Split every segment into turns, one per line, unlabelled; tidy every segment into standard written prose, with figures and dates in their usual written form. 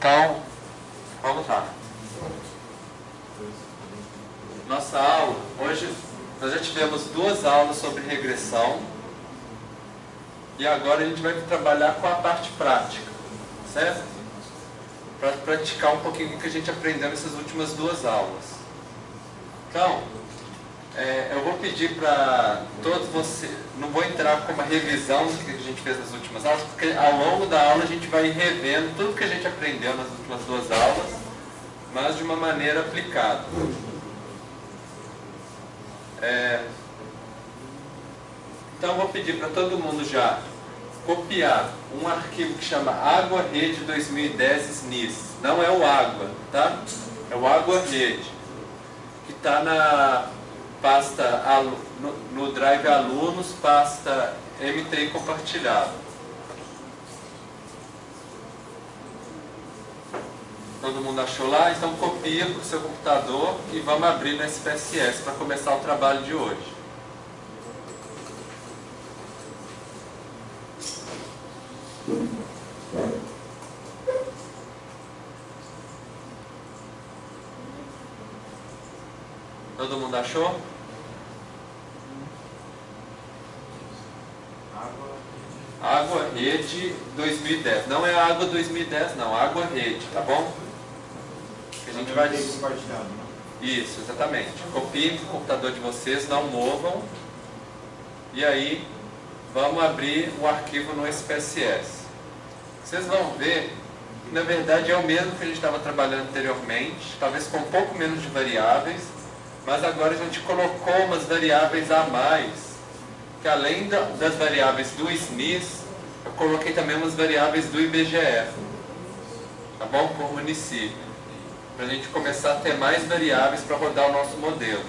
Então, vamos lá. Nossa aula, hoje nós já tivemos 2 aulas sobre regressão e agora a gente vai trabalhar com a parte prática, certo? Para praticar um pouquinho o que a gente aprendeu nessas últimas 2 aulas. Então, eu vou pedir para todos vocês, não vou entrar com uma revisão do que a gente fez nas últimas aulas, porque ao longo da aula a gente vai revendo tudo que a gente aprendeu nas últimas 2 aulas, mas de uma maneira aplicada. Então eu vou pedir para todo mundo já copiar um arquivo que chama Água Rede 2010 SNIS. Não é o Água, tá? É o Água Rede, que está na pasta no Drive Alunos, pasta M3 compartilhado. Todo mundo achou lá? Então copia para o seu computador e vamos abrir no SPSS para começar o trabalho de hoje. Todo mundo achou? Água Rede 2010. Não é Água 2010 não, Água Rede, tá bom? Que a gente vai... Isso, exatamente. Copiem para o computador de vocês, não movam. E aí, vamos abrir o arquivo no SPSS. Vocês vão ver que na verdade é o mesmo que a gente estava trabalhando anteriormente, talvez com um pouco menos de variáveis, mas agora a gente colocou umas variáveis a mais, que além das variáveis do SNIS, eu coloquei também umas variáveis do IBGE, tá bom? Por município, para a gente começar a ter mais variáveis para rodar o nosso modelo.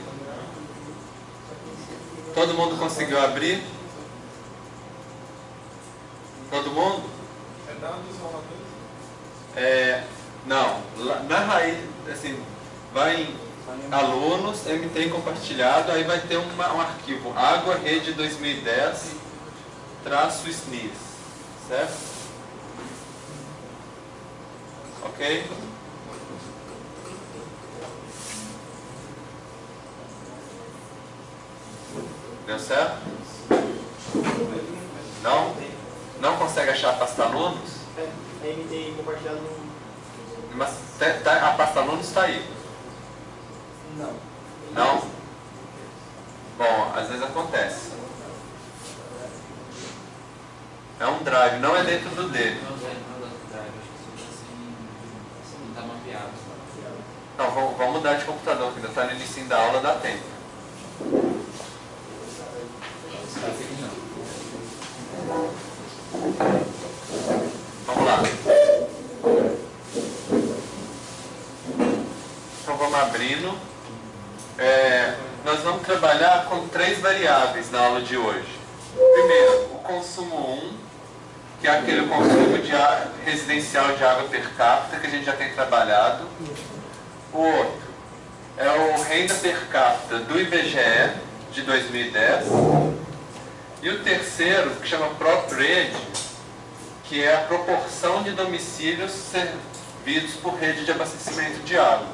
Todo mundo conseguiu abrir? Todo mundo? Não, na raiz, assim, vai em alunos, MT compartilhado, aí vai ter um arquivo Água Rede 2010 traço SNIS, certo? Ok? Deu certo? Não? Não consegue achar a pasta alunos?
MT compartilhado no...
Mas a pasta alunos está aí.
Não.
Não? Bom, às vezes acontece. É um drive, não é dentro do dele. Não, vamos mudar de computador, que ainda está no início da aula, dá tempo. Vamos lá. Então vamos abrindo. Nós vamos trabalhar com 3 variáveis na aula de hoje. Primeiro, o consumo 1, que é aquele consumo residencial de água per capita que a gente já tem trabalhado. O outro é o renda per capita do IBGE de 2010. E o terceiro, que chama PropRede, que é a proporção de domicílios servidos por rede de abastecimento de água.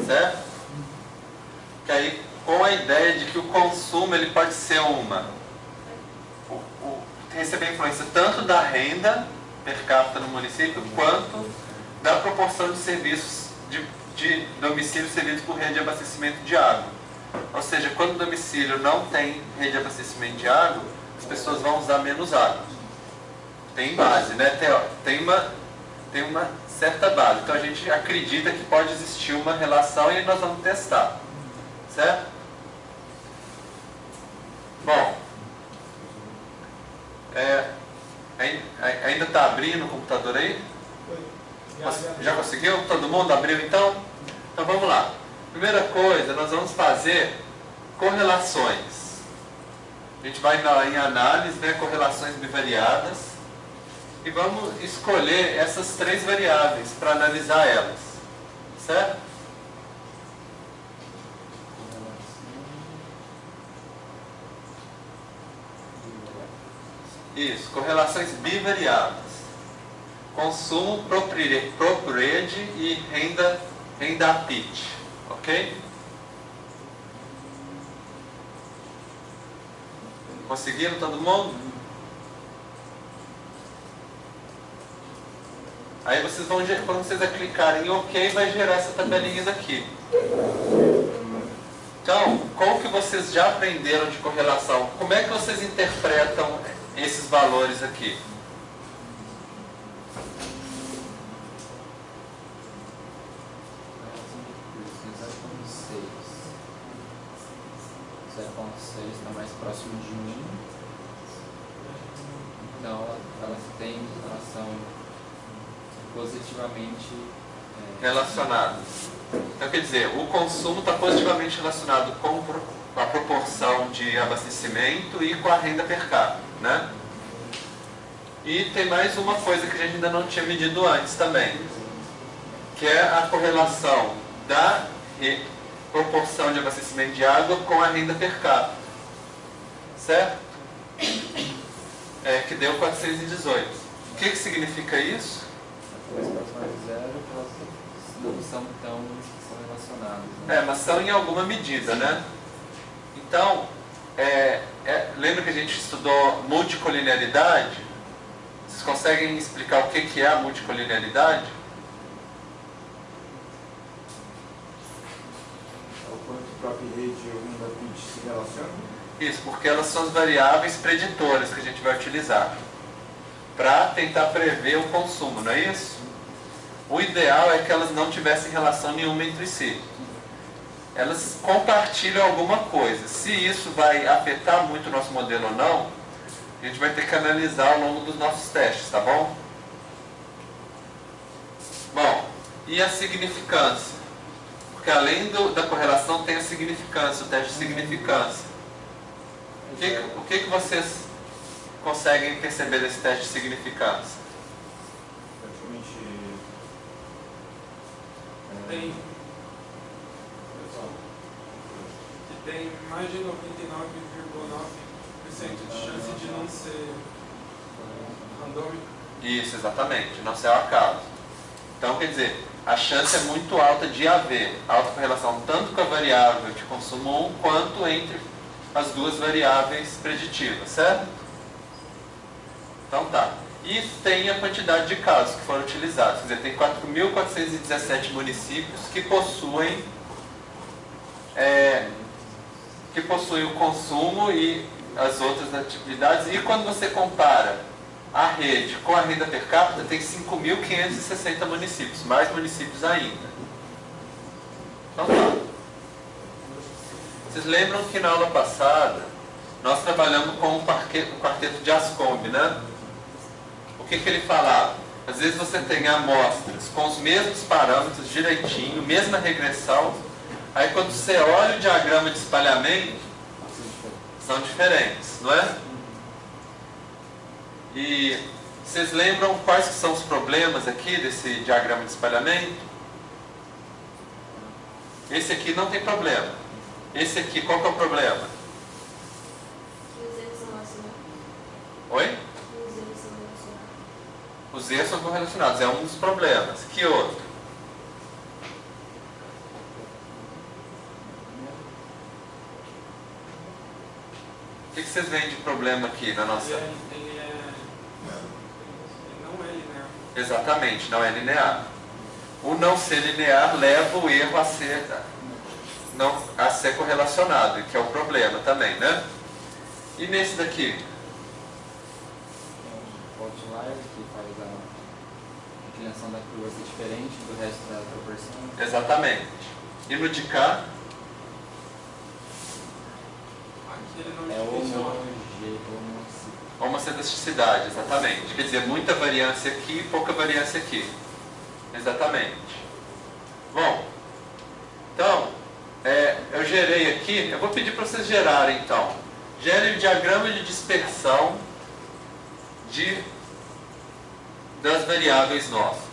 Certo? Que aí, com a ideia de que o consumo ele pode ser receber influência tanto da renda per capita no município, quanto da proporção de serviços de domicílios servidos por rede de abastecimento de água. Ou seja, quando o domicílio não tem rede de abastecimento de água, as pessoas vão usar menos água. Tem base, né? Tem uma certa base. Então a gente acredita que pode existir uma relação e nós vamos testar. Certo? Bom, ainda está abrindo o computador aí? Já conseguiu? Todo mundo abriu então? Então vamos lá. Primeira coisa, nós vamos fazer correlações. A gente vai em análise, né, correlações bivariadas, e vamos escolher essas 3 variáveis para analisar elas. Certo? Isso, correlações bivariadas. consumo, propriedade e renda apit, ok? Conseguiram todo mundo? Aí vocês vão, quando vocês clicarem em OK, vai gerar essa tabelinha daqui. Então, como que vocês já aprenderam de correlação? Como é que vocês interpretam esses valores aqui?
0,6 está mais próximo de 1. Então, elas têm relação positivamente
relacionadas. Então, quer dizer, o consumo está positivamente relacionado com a proporção de abastecimento e com a renda per capita, né? E tem mais uma coisa que a gente ainda não tinha medido antes também, que é a correlação da proporção de abastecimento de água com a renda per capita, certo? Que deu 418. O que significa isso?
Mais próximo de zero, elas não são tão relacionadas, né?
Mas são em alguma medida, né? Então, lembra que a gente estudou multicolinearidade? Vocês conseguem explicar o que é a multicolinearidade?
O quanto própria rede e o renda apit se relacionam?
Isso, porque elas são as variáveis preditoras que a gente vai utilizar para tentar prever o consumo, não é isso? O ideal é que elas não tivessem relação nenhuma entre si. Elas compartilham alguma coisa. Se isso vai afetar muito o nosso modelo ou não, a gente vai ter que analisar ao longo dos nossos testes, tá bom? Bom, e a significância? Porque além da correlação tem a significância, o teste de significância. O que vocês conseguem perceber desse teste de significância?
Praticamente.
Tem. Que tem mais de 99,9% de chance de não ser randômico.
Isso, exatamente, não ser o acaso. Então, quer dizer, a chance é muito alta de haver alta correlação tanto com a variável de consumo 1 quanto entre as duas variáveis preditivas, certo? Então tá. E tem a quantidade de casos que foram utilizados. Quer dizer, tem 4.417 municípios que possuem o consumo e as outras atividades. E quando você compara a rede com a renda per capita, tem 5.560 municípios, mais municípios ainda. Então tá. Vocês lembram que na aula passada nós trabalhamos com o quarteto de Anscombe, né? O que ele falava? Às vezes você tem amostras com os mesmos parâmetros direitinho, mesma regressão, aí quando você olha o diagrama de espalhamento, são diferentes, não é? E vocês lembram quais que são os problemas aqui desse diagrama de espalhamento? Esse aqui não tem problema. Esse aqui, qual que é o problema?
Os erros são relacionados.
Oi?
Os erros são relacionados.
Os erros são correlacionados, é um dos problemas. Que outro? O que vocês veem de problema aqui na nossa...
Ele não é linear.
Exatamente, não é linear. O não ser linear leva o erro a ser correlacionado, que é o problema também, né? E nesse daqui?
O outlier, que faz a inclinação da curva ser diferente do resto da proporção.
Exatamente. E no de cá?
Aqui ele não
É
dimensiona.
Homocetosticidade, exatamente. Quer dizer, muita variância aqui e pouca variância aqui. Exatamente. Bom, então, eu gerei aqui, eu vou pedir para vocês gerarem então. Gere o diagrama de dispersão das variáveis nossas.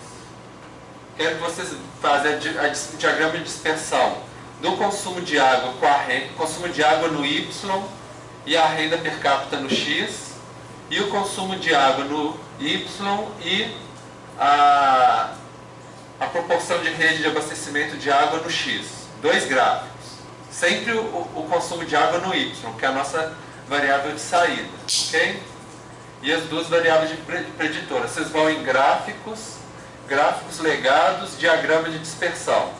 Quero que vocês façam o diagrama de dispersão do consumo de água com a renda, consumo de água no Y e a renda per capita no X, e o consumo de água no Y e a proporção de rede de abastecimento de água no X. Dois gráficos. Sempre o consumo de água no Y, que é a nossa variável de saída. Ok? E as duas variáveis de preditora. Vocês vão em gráficos, gráficos legados, diagrama de dispersão.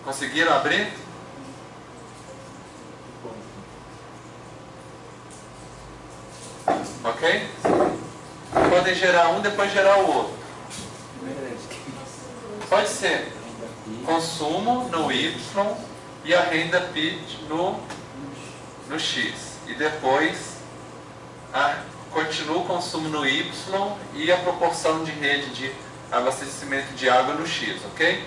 Conseguiram abrir? Ok? Podem gerar um, depois gerar o outro. Pode ser consumo no Y e a renda PIT no X. E depois continua o consumo no Y e a proporção de rede de abastecimento de água no X, ok?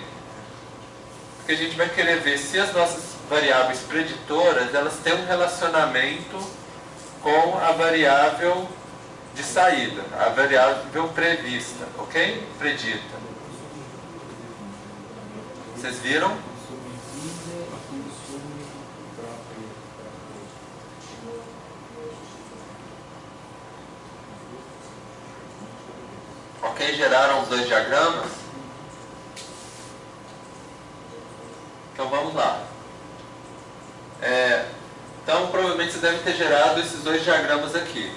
Porque a gente vai querer ver se as nossas variáveis preditoras elas têm um relacionamento com a variável de saída, a variável prevista, ok? Predita. Vocês viram? Ok, geraram os dois diagramas? Então vamos lá. Então provavelmente vocês devem ter gerado esses dois diagramas aqui.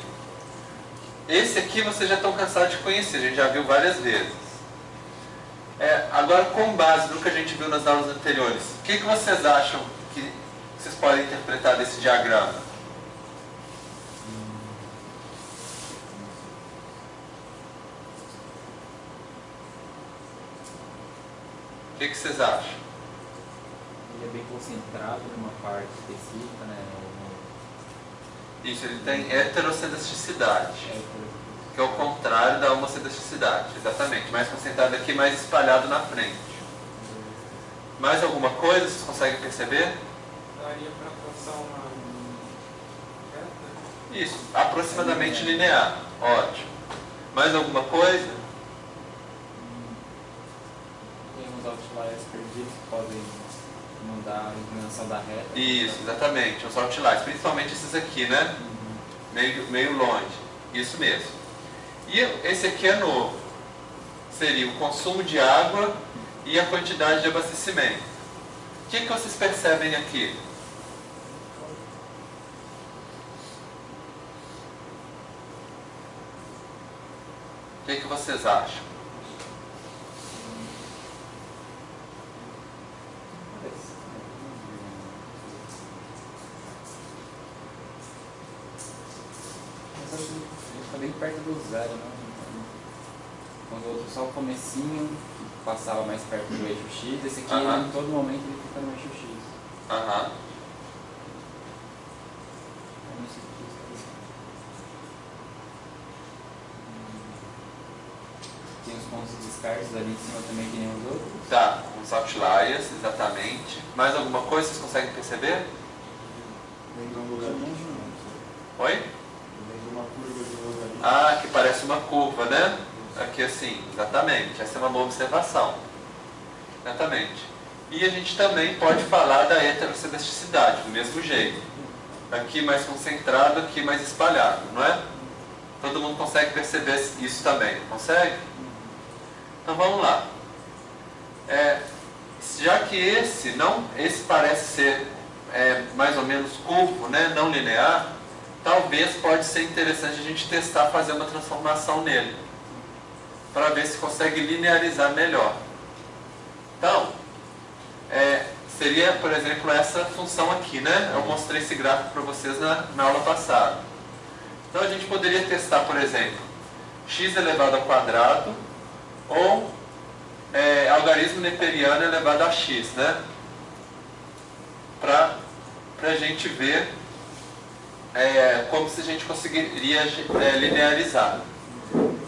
Esse aqui vocês já estão cansados de conhecer, a gente já viu várias vezes. Agora, com base no que a gente viu nas aulas anteriores, o que vocês acham que vocês podem interpretar desse diagrama? O que vocês acham?
Ele é bem concentrado numa parte específica, né?
Isso, ele tem heterocedesticidade, que é o contrário da homocedesticidade, exatamente. Mais concentrado aqui, mais espalhado na frente. Mais alguma coisa vocês conseguem perceber?
Daria para traçar uma reta?
Isso, aproximadamente linear. Ótimo. Mais alguma coisa?
Tem uns outliers perdidos que podem mudar a inclinação da reta.
Isso, exatamente. Os outliers, principalmente esses aqui, né? Meio longe. Isso mesmo. E esse aqui é novo. Seria o consumo de água e a quantidade de abastecimento. O que vocês percebem aqui? O que vocês acham?
Mas acho que está bem perto do zero, né? Quando o outro só o comecinho, que passava mais perto do eixo X, esse aqui em todo momento ele fica no eixo X. Tem os pontos de descartes ali em cima também que nem os outros.
Tá, os outliers, exatamente. Mais alguma coisa vocês conseguem perceber?
Vem de um lugar
Oi?
vem de uma curva de novo ali.
Ah, que parece uma curva, né? Aqui assim, exatamente. Essa é uma boa observação. Exatamente. E a gente também pode falar da heterocedesticidade, do mesmo jeito. Aqui mais concentrado, aqui mais espalhado, não é? Todo mundo consegue perceber isso também, consegue? Então vamos lá. Já que esse parece ser mais ou menos curvo, né? Não linear, talvez pode ser interessante a gente testar fazer uma transformação nele, para ver se consegue linearizar melhor. Então, seria, por exemplo, essa função aqui, né? Eu mostrei esse gráfico para vocês na aula passada. Então a gente poderia testar, por exemplo, x elevado ao quadrado ou algarismo neperiano elevado a x, né? Para a gente ver como se a gente conseguiria linearizar.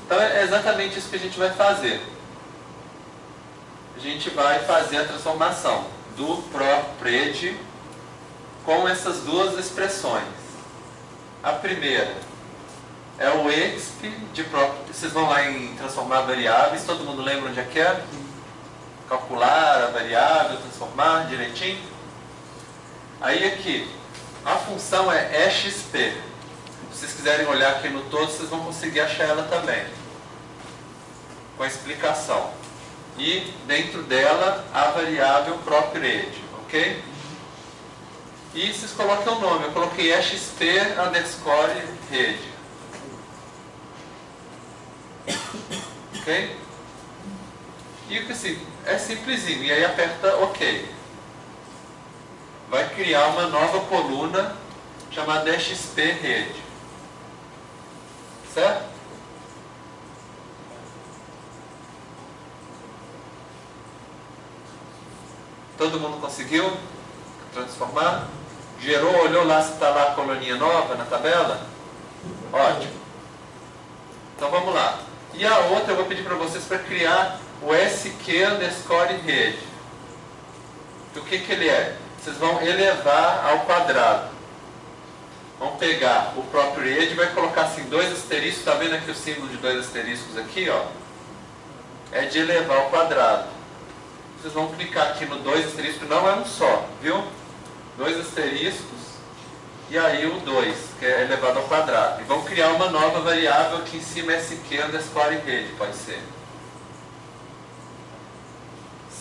Então é exatamente isso que a gente vai fazer. A gente vai fazer a transformação do PROPRED com essas duas expressões. A primeira é o exp de PROPRED. Vocês vão lá em transformar variáveis, todo mundo lembra onde é que é? Calcular a variável, transformar direitinho. Aí aqui, a função é exp. Se vocês quiserem olhar aqui no todo, vocês vão conseguir achar ela também, com a explicação. E dentro dela a variável PropRed, ok? E vocês colocam o nome, eu coloquei XP_rede. Ok? E assim, é simplesinho, e aí aperta OK. Vai criar uma nova coluna chamada XP_rede. Certo? Todo mundo conseguiu transformar? Gerou, olhou lá se está lá a coluninha nova na tabela? Ótimo. Então vamos lá. E a outra eu vou pedir para vocês para criar o SQ_rede. O que ele é? Vocês vão elevar ao quadrado. Vão pegar o próprio rede e vai colocar assim 2 asteriscos. Está vendo aqui o símbolo de 2 asteriscos aqui, ó? É de elevar ao quadrado. Vocês vão clicar aqui no 2 asteriscos, não é um só, viu? 2 asteriscos e aí o 2, que é elevado ao quadrado. E vão criar uma nova variável aqui em cima, SQ_rede, pode ser.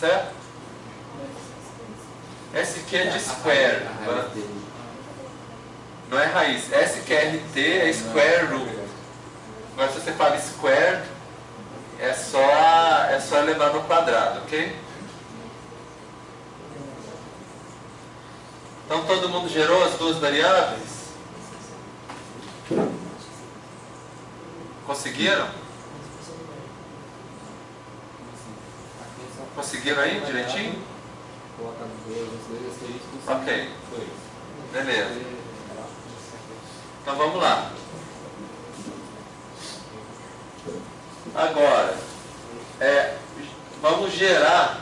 Certo? SQ é de square. Não é raiz. SQRT é square root. Agora se você fala square, é só elevado ao quadrado, ok? Então todo mundo gerou as 2 variáveis? Conseguiram? Conseguiram aí direitinho?
Coloca os 2 asteriscos.
Ok. Beleza. Então vamos lá. Agora, vamos gerar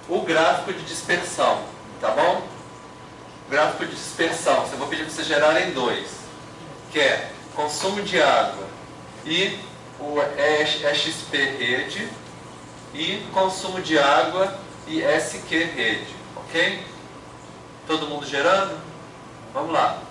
o gráfico de dispersão, tá bom? Gráfico de dispersão, eu vou pedir para vocês gerarem 2, que é consumo de água e o XP_rede e consumo de água e SQ_rede, ok? Todo mundo gerando? Vamos lá.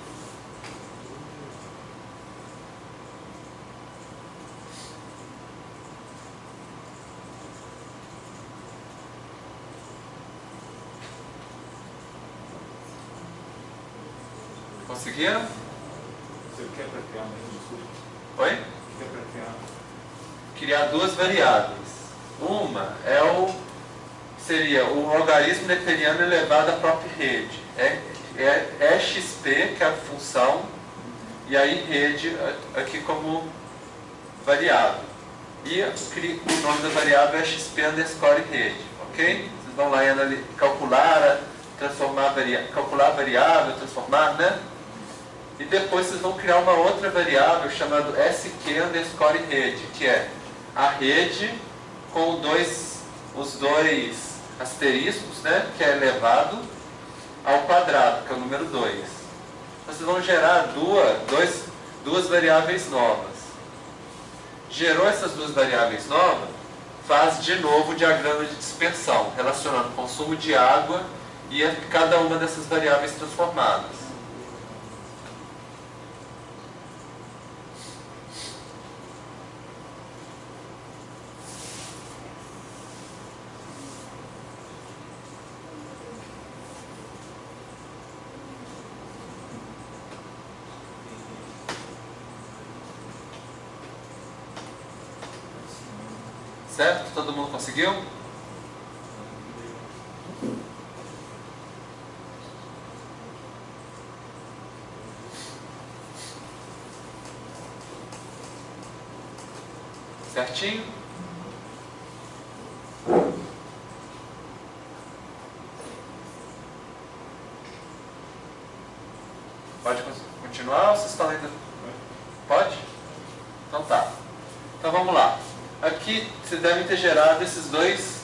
Conseguiram?
Você quer para criar mesmo? Desculpa.
Oi?
Quer para criar?
Criar 2 variáveis. Uma seria o logaritmo neperiano elevado à própria rede. É XP, que é a função, e aí rede aqui como variável. E o nome da variável é XP_rede, ok? Vocês vão lá e calcular a variável, transformar, né? E depois vocês vão criar uma outra variável chamada SQ_rede, que é a rede com os 2 asteriscos, né? Que é elevado ao quadrado, que é o número 2. Vocês vão gerar duas variáveis novas. Gerou essas 2 variáveis novas, faz de novo o diagrama de dispersão, relacionando o consumo de água e cada uma dessas variáveis transformadas. Certo? Todo mundo conseguiu? Certinho? Pode continuar ou vocês estão ainda? Pode? Então tá. Então vamos lá. Aqui vocês devem ter gerado esses 2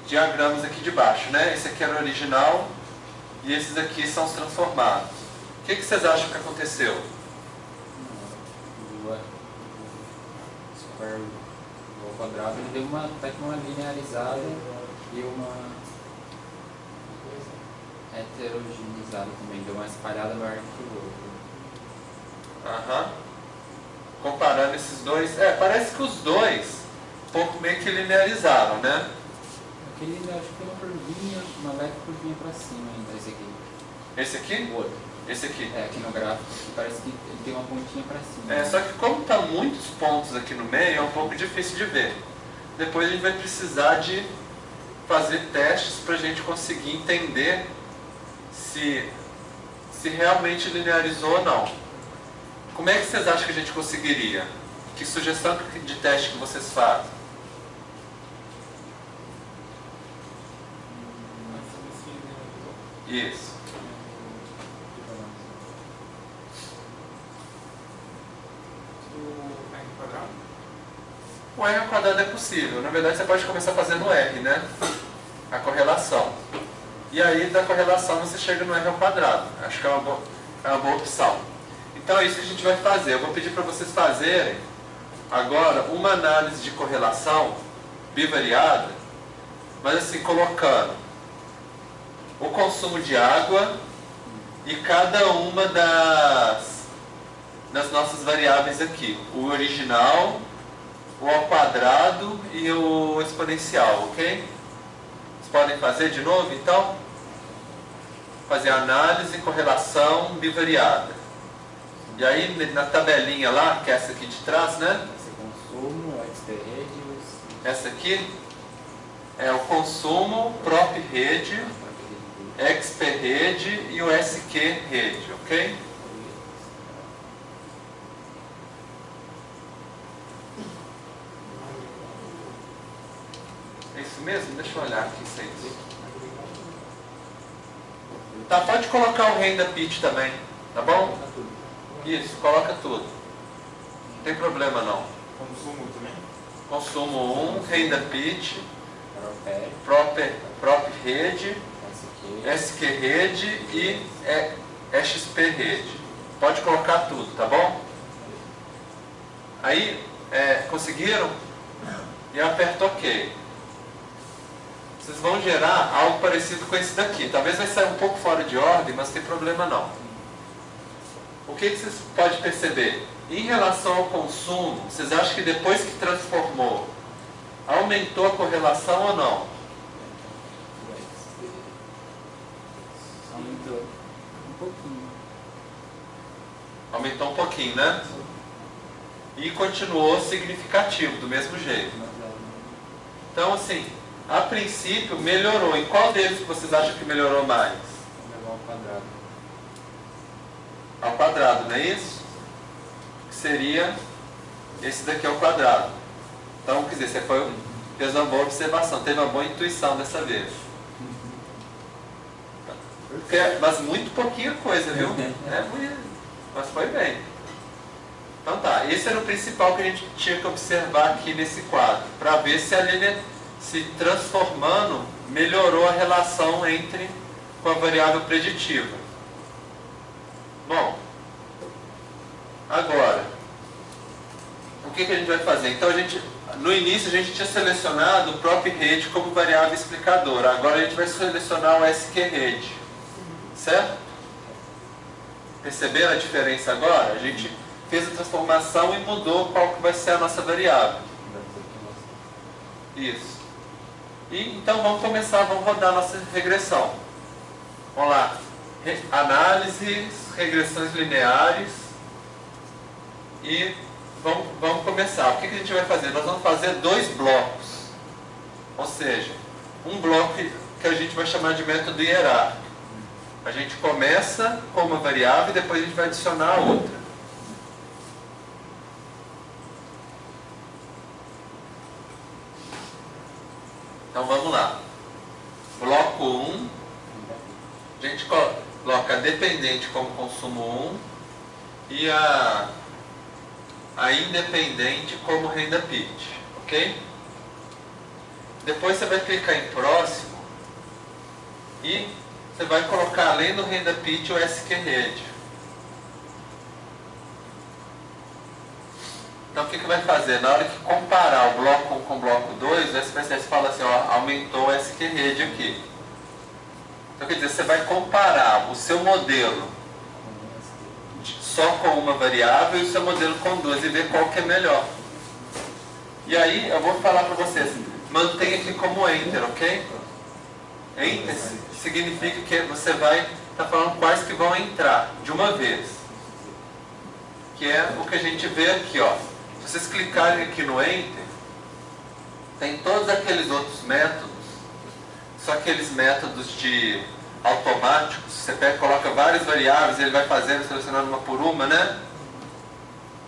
diagramas aqui de baixo, né? Esse aqui era o original e esses aqui são os transformados. O que vocês acham que aconteceu?
O quadrado ele deu até que uma linearizada e uma heterogeneizada também, deu uma espalhada maior que o outro.
Aham. Comparando esses dois, parece que os dois um pouco meio que linearizaram, né?
Aquele ainda acho que tem uma curvinha, uma leve curvinha pra cima ainda, esse aqui.
Esse aqui?
O outro.
Esse aqui.
Aqui no gráfico, parece que ele tem uma pontinha pra cima.
Só que como tá muitos pontos aqui no meio, é um pouco difícil de ver. Depois a gente vai precisar de fazer testes para a gente conseguir entender se realmente linearizou ou não. Como é que vocês acham que a gente conseguiria? Que sugestão de teste que vocês fazem? Isso. O R ao quadrado é possível. Na verdade, você pode começar fazendo o R, né? A correlação. E aí, da correlação, você chega no R ao quadrado. Acho que é uma boa opção. Então, é isso que a gente vai fazer. Eu vou pedir para vocês fazerem, agora, uma análise de correlação bivariada, mas assim, colocando o consumo de água e cada uma das nossas variáveis aqui. O original, o ao quadrado e o exponencial, ok? Vocês podem fazer de novo, então? Fazer análise, correlação bivariada. E aí, na tabelinha lá, que é essa aqui de trás, né?
Esse consumo, o XP rede,
Essa aqui é o consumo, prop rede, XP rede e o SQ rede, ok? É isso mesmo? Deixa eu olhar aqui se é isso. Tá, pode colocar o renda pitch também, tá bom? Isso, coloca tudo. Não tem problema não.
Consumo também?
Consumo 1, renda pitch,
PROPER,
prop rede,
SQ,
SQ rede e XP rede. Pode colocar tudo, tá bom? Aí, conseguiram? E eu aperto OK. Vocês vão gerar algo parecido com esse daqui. Talvez vai sair um pouco fora de ordem, mas não tem problema não. O que vocês podem perceber? Em relação ao consumo, vocês acham que depois que transformou, aumentou a correlação ou não?
aumentou um pouquinho.
Aumentou um pouquinho, né? E continuou significativo, do mesmo jeito. Então, assim, a princípio melhorou. Em qual deles que vocês acham que melhorou mais?
Ao quadrado.
Ao quadrado, não é isso? Que seria esse daqui ao quadrado. Então, quer dizer, você fez uma boa observação, teve uma boa intuição dessa vez. Mas muito pouquinha coisa, viu? Mas foi bem. Então tá, esse era o principal que a gente tinha que observar aqui nesse quadro, para ver se a linha se transformando melhorou a relação com a variável preditiva. Bom, agora, o que a gente vai fazer? Então, no início a gente tinha selecionado o prop rede como variável explicadora. Agora a gente vai selecionar o SQ rede. Certo? Perceberam a diferença agora? A gente fez a transformação e mudou qual que vai ser a nossa variável. Isso. E então vamos começar, vamos rodar a nossa regressão. Vamos lá. Análises, regressões lineares. E vamos começar. O que a gente vai fazer? Nós vamos fazer 2 blocos. Ou seja, um bloco que a gente vai chamar de método hierárquico. A gente começa com uma variável e depois a gente vai adicionar a outra. Então vamos lá. Bloco 1, a gente coloca a dependente como consumo 1 e a independente como renda pitch, ok? Depois você vai clicar em próximo e você vai colocar além do renda pitch o SQ rede. Então o que vai fazer? Na hora que comparar o bloco 1 com o bloco 2, o SPSS fala assim, ó, aumentou o SQ rede aqui. Então quer dizer, você vai comparar o seu modelo só com uma variável e o seu modelo com duas e ver qual que é melhor. E aí eu vou falar para vocês, mantenha aqui como enter, ok? Enter significa que você vai estar falando quais que vão entrar de uma vez. Que é o que a gente vê aqui, ó. Se vocês clicarem aqui no enter, tem todos aqueles outros métodos, só aqueles métodos de automáticos, você pega, coloca várias variáveis, ele vai fazendo, selecionando uma por uma, né?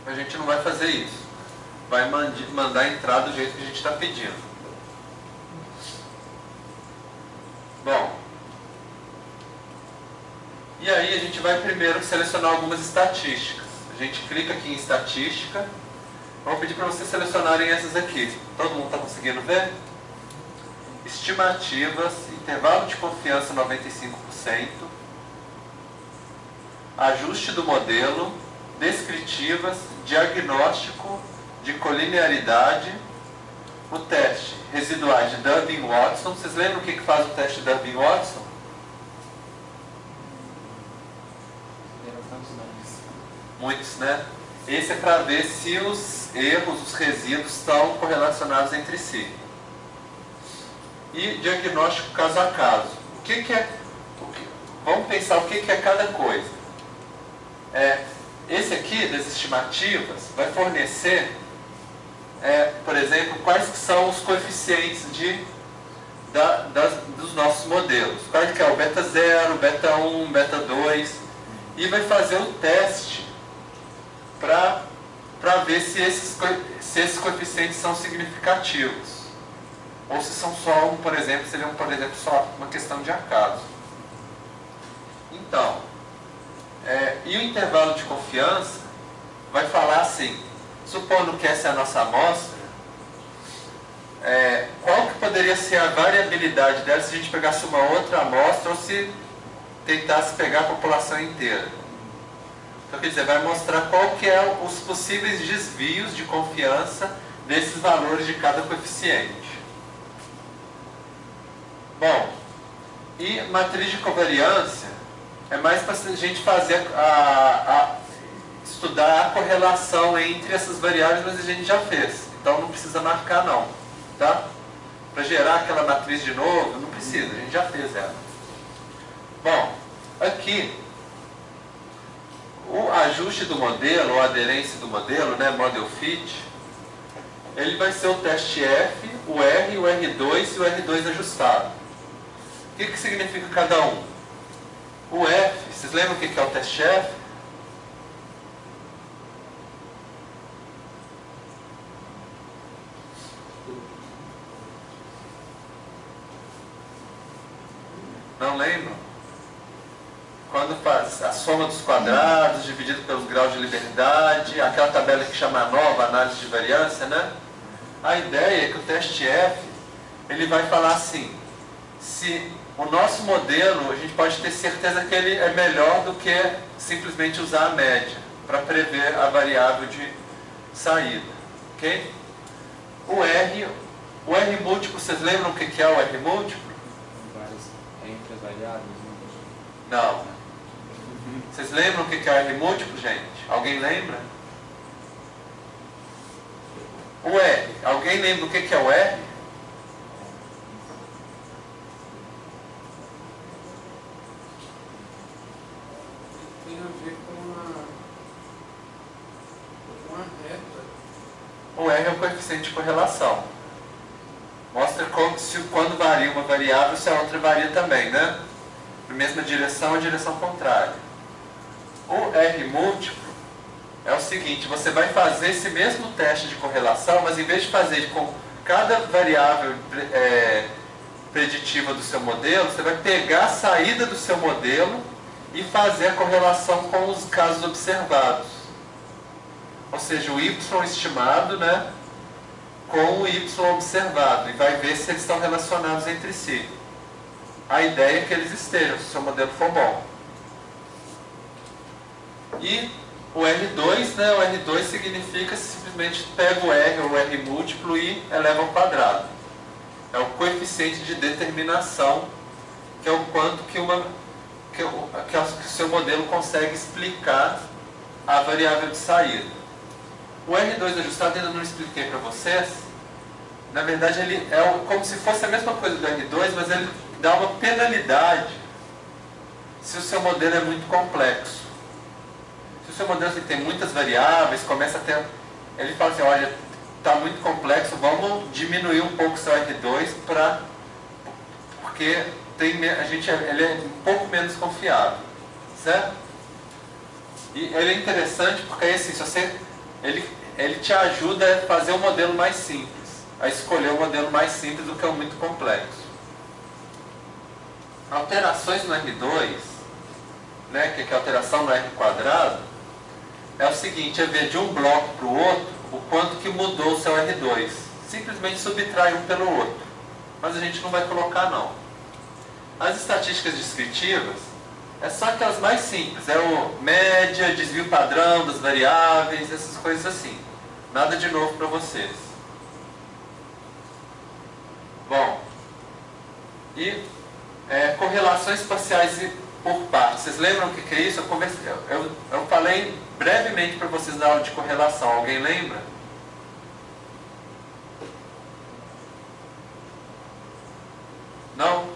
A gente não vai fazer isso. Vai mandar entrar do jeito que a gente está pedindo. Bom. E aí a gente vai primeiro selecionar algumas estatísticas. A gente clica aqui em estatística. Vou pedir para vocês selecionarem essas aqui. Todo mundo está conseguindo ver? Estimativas, intervalo de confiança 95%, ajuste do modelo, descritivas, diagnóstico de colinearidade, o teste residuais de Durbin-Watson. Vocês lembram o que faz o teste de Durbin-Watson? Muitos, né? Esse é para ver se os erros, os resíduos estão correlacionados entre si. E diagnóstico caso a caso. Vamos pensar o que é cada coisa. Esse aqui, das estimativas, vai fornecer, por exemplo, quais que são os coeficientes dos nossos modelos. Qual que é o beta 0, beta 1, beta 2. E vai fazer o teste para ver se esses coeficientes são significativos. Ou se são só, por exemplo, só uma questão de acaso. Então, e o intervalo de confiança vai falar assim, supondo que essa é a nossa amostra, qual que poderia ser a variabilidade dela se a gente pegasse uma outra amostra ou se tentasse pegar a população inteira. Então, quer dizer, vai mostrar qual que é os possíveis desvios de confiança desses valores de cada coeficiente. Bom, e matriz de covariância é mais para a gente fazer estudar a correlação entre essas variáveis, mas a gente já fez. Então não precisa marcar não, tá? Para gerar aquela matriz de novo, não precisa, a gente já fez ela. Bom, aqui o ajuste do modelo, ou aderência do modelo, né, model fit, ele vai ser o teste F, o R, o R2 e o R2 ajustado. O que significa cada um? O F, vocês lembram o que é o teste F? Não lembram? Quando faz a soma dos quadrados dividido pelos graus de liberdade, aquela tabela que chama nova análise de variância, né? A ideia é que o teste F, ele vai falar assim, se o nosso modelo, a gente pode ter certeza que ele é melhor do que simplesmente usar a média para prever a variável de saída, ok? O R múltiplo, vocês lembram o que é o R múltiplo?
Entre as variáveis?
Não. Vocês lembram o que é o R múltiplo, gente? Alguém lembra? O R. Alguém lembra o que é o R?
Tem a ver com uma reta.
O R é o coeficiente de correlação. Mostra quando varia uma variável, se a outra varia também, né? Na mesma direção, a direção contrária. O R múltiplo é o seguinte, você vai fazer esse mesmo teste de correlação, mas em vez de fazer com cada variável preditiva do seu modelo, você vai pegar a saída do seu modelo e fazer a correlação com os casos observados. Ou seja, o Y estimado, né, com o Y observado, e vai ver se eles estão relacionados entre si. A ideia é que eles estejam, se o seu modelo for bom. E o R2, né, o R2 significa simplesmente pega o R ou o R múltiplo e eleva ao quadrado. É o coeficiente de determinação, que é o quanto que o seu modelo consegue explicar a variável de saída. O R2 ajustado ainda não expliquei para vocês. Na verdade, ele é como se fosse a mesma coisa do R2, mas ele dá uma penalidade se o seu modelo é muito complexo. Se o seu modelo tem muitas variáveis, começa a ter... Ele fala assim, olha, está muito complexo, vamos diminuir um pouco o seu R2 porque ele é um pouco menos confiável. Certo? E ele é interessante porque assim, ele te ajuda a fazer um modelo mais simples, a escolher um modelo mais simples do que o muito complexo. Alterações no R2, né, que é alteração no R², é o seguinte, é ver de um bloco para o outro o quanto que mudou o seu R2. Simplesmente subtrai um pelo outro. Mas a gente não vai colocar não. As estatísticas descritivas é só aquelas mais simples. É o média, desvio padrão das variáveis, essas coisas assim. Nada de novo para vocês. Bom, e correlações parciais por partes. Vocês lembram o que é isso? Eu falei brevemente para vocês na aula de correlação. Alguém lembra? Não?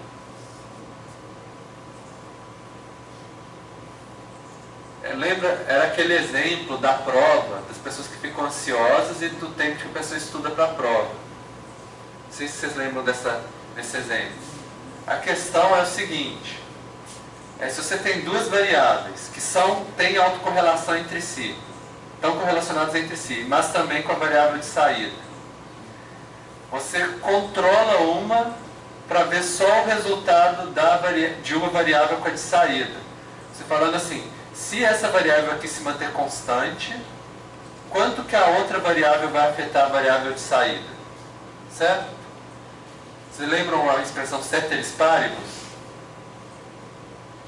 Lembra? Era aquele exemplo da prova, das pessoas que ficam ansiosas e do tempo que a pessoa estuda para a prova. Não sei se vocês lembram desse exemplo. A questão é o seguinte. Se você tem duas variáveis que têm autocorrelação entre si, estão correlacionadas entre si, mas também com a variável de saída. Você controla uma para ver só o resultado de uma variável com a de saída. Você falando assim, se essa variável aqui se manter constante, quanto que a outra variável vai afetar a variável de saída? Certo? Vocês lembram a expressão ceteris paribus?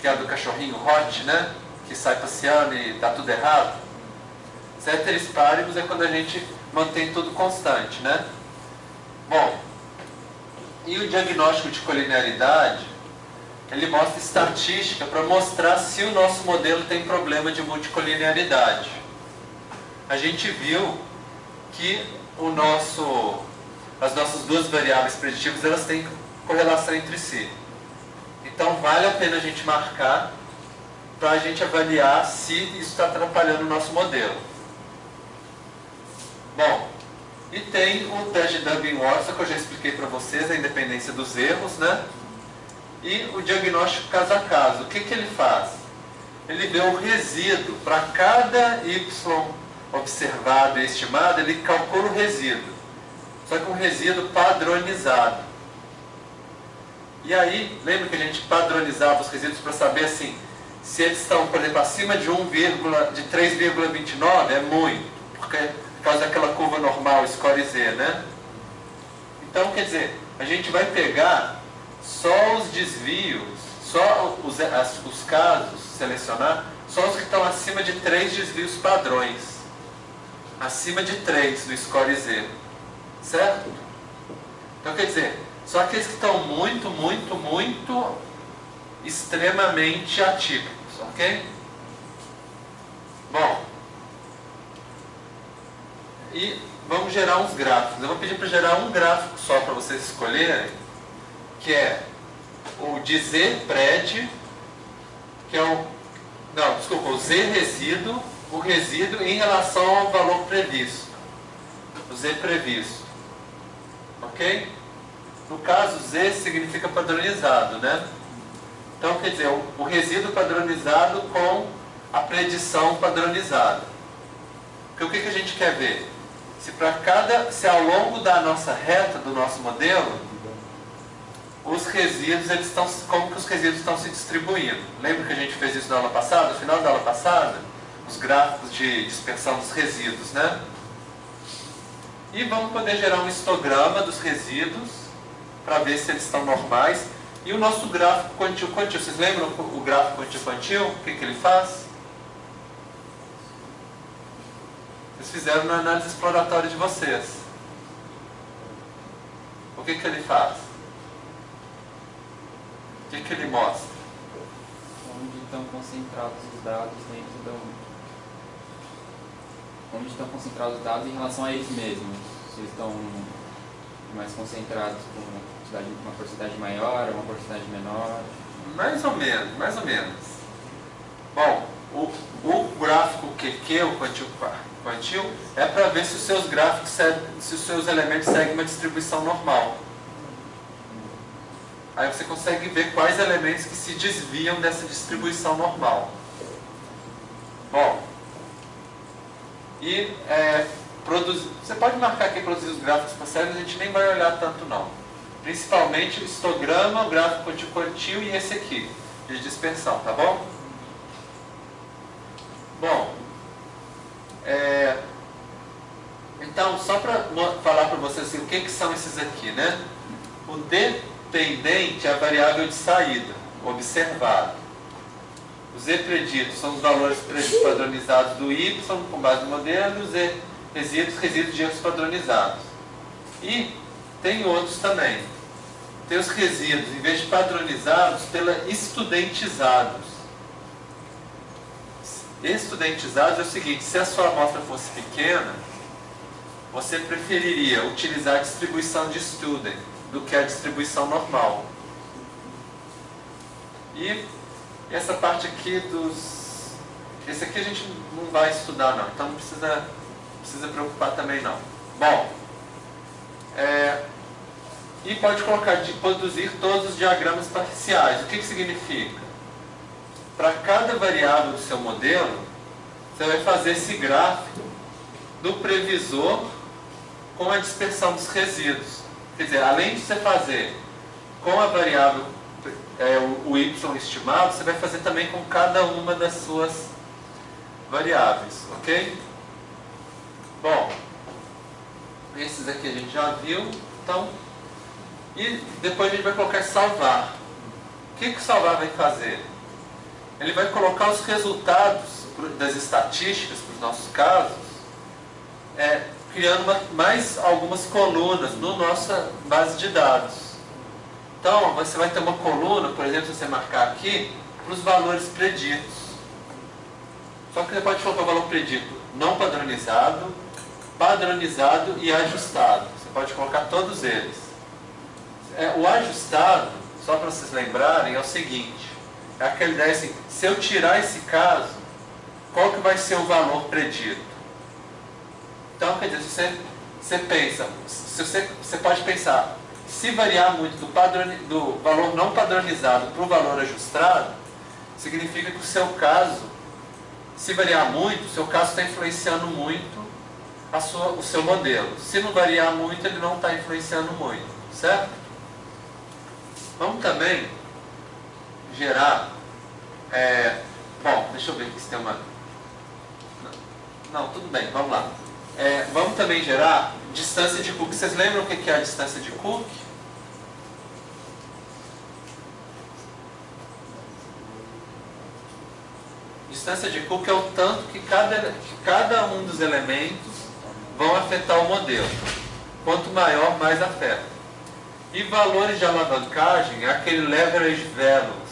Que é a do cachorrinho Hot, né? Que sai passeando e dá tudo errado. Ceteris paribus é quando a gente mantém tudo constante, né? Bom, e o diagnóstico de colinearidade, ele mostra estatística para mostrar se o nosso modelo tem problema de multicolinearidade. A gente viu que as nossas duas variáveis preditivas, elas têm correlação entre si. Então vale a pena a gente marcar para a gente avaliar se isso está atrapalhando o nosso modelo. Bom, e tem o teste de Dublin-Watson, que eu já expliquei para vocês, a independência dos erros, né? E o diagnóstico caso a caso. O que ele faz? Ele vê o resíduo. Para cada y observado e estimado, ele calcula o resíduo. Só que um resíduo padronizado. E aí, lembra que a gente padronizava os resíduos para saber assim, se eles estão, por exemplo, acima de 3,29, é muito, porque por causa daquela curva normal, score Z, né? Então, quer dizer, a gente vai pegar só os desvios, só os casos, selecionar, só os que estão acima de 3 desvios padrões. Acima de 3 do score Z. Certo? Então, quer dizer, só aqueles que estão muito extremamente atípicos, ok? Bom, e vamos gerar uns gráficos. Eu vou pedir para gerar um gráfico só para vocês escolherem, que é o de Z pred, que é o Z resíduo, o resíduo em relação ao valor previsto, o Z previsto, ok? No caso, Z significa padronizado, né? Então, quer dizer, o resíduo padronizado com a predição padronizada. Porque o que a gente quer ver? Se ao longo da nossa reta, do nosso modelo, os resíduos, como que os resíduos estão se distribuindo. Lembra que a gente fez isso na aula passada? No final da aula passada? Os gráficos de dispersão dos resíduos, né? E vamos poder gerar um histograma dos resíduos para ver se eles estão normais. E o nosso gráfico quantio-quantio, vocês lembram o gráfico quantio-quantio? O que ele faz? Vocês fizeram na análise exploratória de vocês. O que ele faz? O que ele mostra?
Onde estão concentrados os dados dentro onde estão concentrados os dados em relação a eles mesmos. Se eles estão mais concentrados com uma porcentagem maior, uma porcentagem menor.
Mais ou menos, mais ou menos. Bom, o gráfico QQ, o quantil, é para ver se os seus gráficos, se os seus elementos seguem uma distribuição normal. Aí você consegue ver quais elementos que se desviam dessa distribuição normal. Bom, e você pode marcar aqui produzir os gráficos parciais, a gente nem vai olhar tanto não. Principalmente o histograma, o gráfico de quantil e esse aqui, de dispersão, tá bom? Bom, então só para falar para vocês assim, o que são esses aqui, né? O dependente é a variável de saída, observado. Os Z preditos são os valores preditos padronizados do Y com base no modelo, e os Z resíduos de erros padronizados. E tem outros também. Tem os resíduos, em vez de padronizados, pela estudentizados. Estudentizados é o seguinte, se a sua amostra fosse pequena, você preferiria utilizar a distribuição de student do que a distribuição normal. E essa parte aqui esse aqui a gente não vai estudar não, então não precisa preocupar também não. Bom, e pode colocar de produzir todos os diagramas parciais. O que significa? Para cada variável do seu modelo, você vai fazer esse gráfico do previsor com a dispersão dos resíduos. Quer dizer, além de você fazer com a variável o y estimado, você vai fazer também com cada uma das suas variáveis, ok? Bom, esses aqui a gente já viu, então, e depois a gente vai colocar salvar. O que o salvar vai fazer? Ele vai colocar os resultados das estatísticas, para os nossos casos, criando mais algumas colunas na nossa base de dados. Então, você vai ter uma coluna, por exemplo, se você marcar aqui, para os valores preditos. Só que você pode colocar o valor predito não padronizado, padronizado e ajustado. Você pode colocar todos eles. O ajustado, só para vocês lembrarem, é o seguinte. É aquela ideia assim, se eu tirar esse caso, qual que vai ser o valor predito? Então, quer dizer, se você pensa, você pode pensar, se variar muito do valor não padronizado para o valor ajustado, significa que o seu caso, se variar muito, o seu caso está influenciando muito o seu modelo. Se não variar muito, ele não está influenciando muito, certo? Vamos também gerar, bom, deixa eu ver aqui se tem uma... Não, tudo bem, vamos lá. Vamos também gerar distância de Cook. Vocês lembram o que é a distância de Cook? Distância de Cook é o tanto que cada um dos elementos vão afetar o modelo. Quanto maior, mais afeta. E valores de alavancagem é aquele leverage values.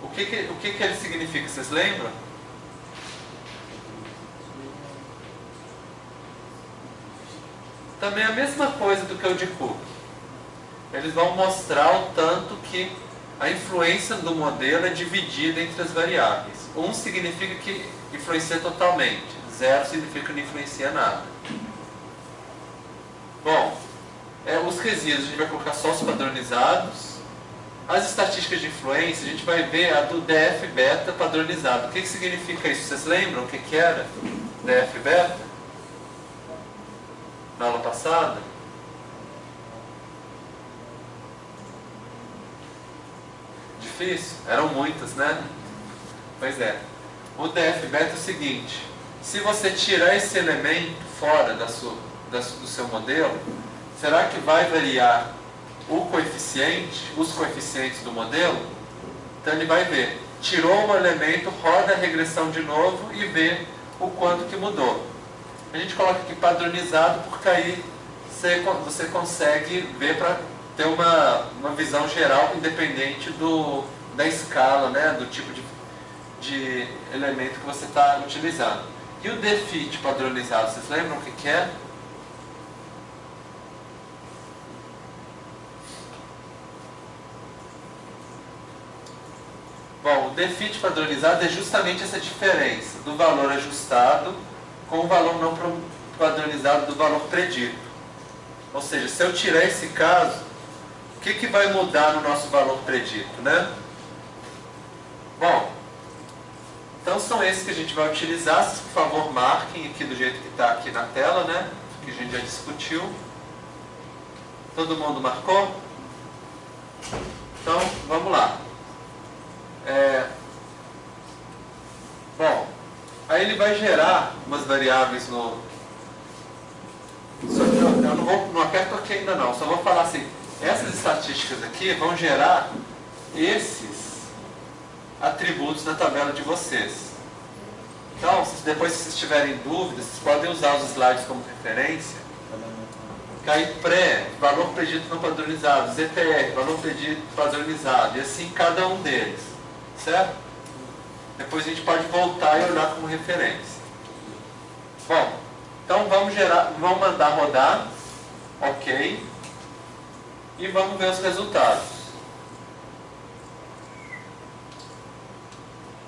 O que ele significa? Vocês lembram? Também é a mesma coisa do que o de Cook. Eles vão mostrar o tanto que a influência do modelo é dividida entre as variáveis. 1 significa que influencia totalmente, 0 significa que não influencia nada. Bom, os resíduos a gente vai colocar só os padronizados. As estatísticas de influência, a gente vai ver a do DF beta padronizado. O que significa isso? Vocês lembram o que era DF beta? Na aula passada? Difícil? Eram muitas, né? Pois é. O DF beta é o seguinte: se você tirar esse elemento fora do seu modelo, será que vai variar os coeficientes do modelo? Então ele vai ver. Tirou um elemento, roda a regressão de novo e vê o quanto que mudou. A gente coloca aqui padronizado, porque aí você consegue ver para ter uma visão geral independente da escala, né, do tipo de elemento que você está utilizando. E o defit padronizado, vocês lembram o que é? Bom, o defit padronizado é justamente essa diferença do valor ajustado com o valor não padronizado do valor predito. Ou seja, se eu tirar esse caso, o que vai mudar no nosso valor predito, né? Bom, então são esses que a gente vai utilizar. Vocês, por favor, marquem aqui do jeito que está aqui na tela, né? Que a gente já discutiu. Todo mundo marcou? Então, vamos lá. Bom, aí ele vai gerar umas variáveis no... Eu não aperto aqui ainda não, só vou falar assim, essas estatísticas aqui vão gerar esses atributos na tabela de vocês. Então, depois se vocês tiverem dúvidas, vocês podem usar os slides como referência. KI-PRE, valor predito não padronizado, ZPR, valor predito padronizado, e assim cada um deles, certo? Depois a gente pode voltar e olhar como referência. Bom, então vamos mandar rodar, ok, e vamos ver os resultados.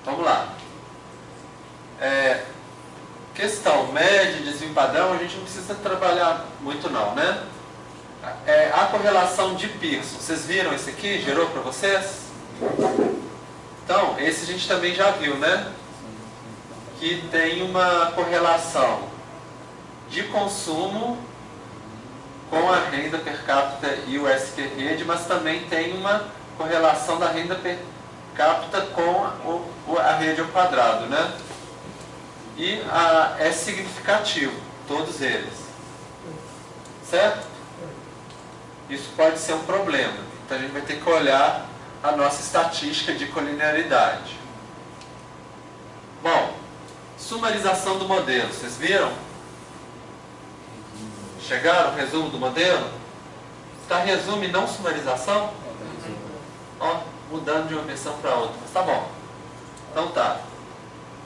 Vamos lá. Questão média, desvio padrão, a gente não precisa trabalhar muito não, né? A correlação de Pearson, vocês viram esse aqui? Gerou para vocês? Então, esse a gente também já viu, né? Que tem uma correlação de consumo com a renda per capita e o SQ-rede, mas também tem uma correlação da renda per capita com a rede ao quadrado, né? E é significativo, todos eles. Certo? Isso pode ser um problema. Então a gente vai ter que olhar a nossa estatística de colinearidade. Bom, sumarização do modelo, vocês viram? Chegaram? Resumo do modelo? Está resumo e não sumarização? Ó, mudando de uma versão para outra, mas tá bom. Então tá.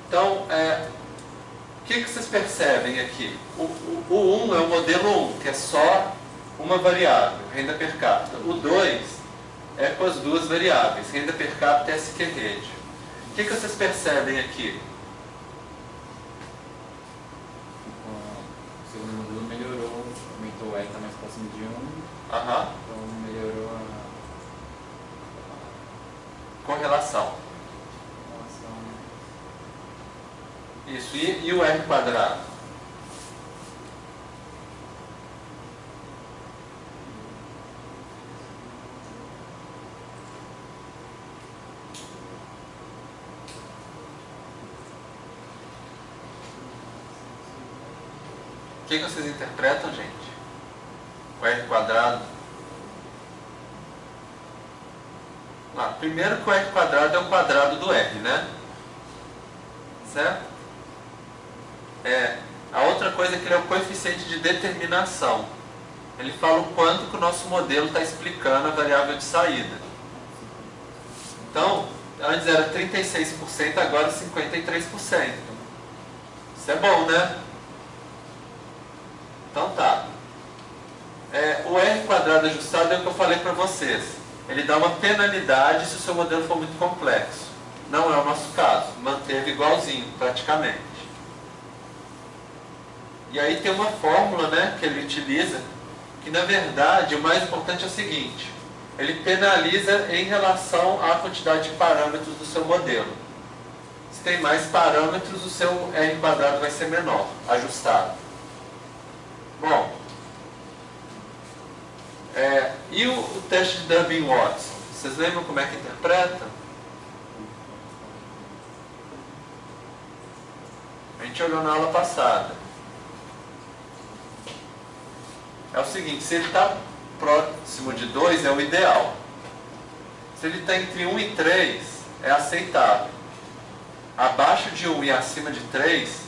Então, o que vocês percebem aqui? O 1 é o modelo 1, que é só uma variável, renda per capita. O 2 é com as duas variáveis, renda per capita e SQ-rede. O que vocês percebem aqui?
O segundo modelo melhorou, aumentou o R, está mais próximo de 1. Então melhorou a
correlação. Isso, e o R quadrado? O que vocês interpretam, gente? O R quadrado? Primeiro que o R quadrado é o quadrado do R, né? Certo? A outra coisa é que ele é o coeficiente de determinação. Ele fala o quanto que o nosso modelo está explicando a variável de saída. Então, antes era 36%, agora 53%. Isso é bom, né? Então tá. O R quadrado ajustado é o que eu falei para vocês. Ele dá uma penalidade se o seu modelo for muito complexo. Não é o nosso caso. Manteve igualzinho, praticamente. E aí tem uma fórmula, né, que ele utiliza, que na verdade o mais importante é o seguinte: ele penaliza em relação à quantidade de parâmetros do seu modelo. Se tem mais parâmetros, o seu R quadrado vai ser menor, ajustado. Bom, e o teste de Durbin-Watson? Vocês lembram como é que interpreta? A gente olhou na aula passada. É o seguinte, se ele está próximo de 2 é o ideal. Se ele está entre 1 e 3, é aceitável. Abaixo de 1 e acima de 3,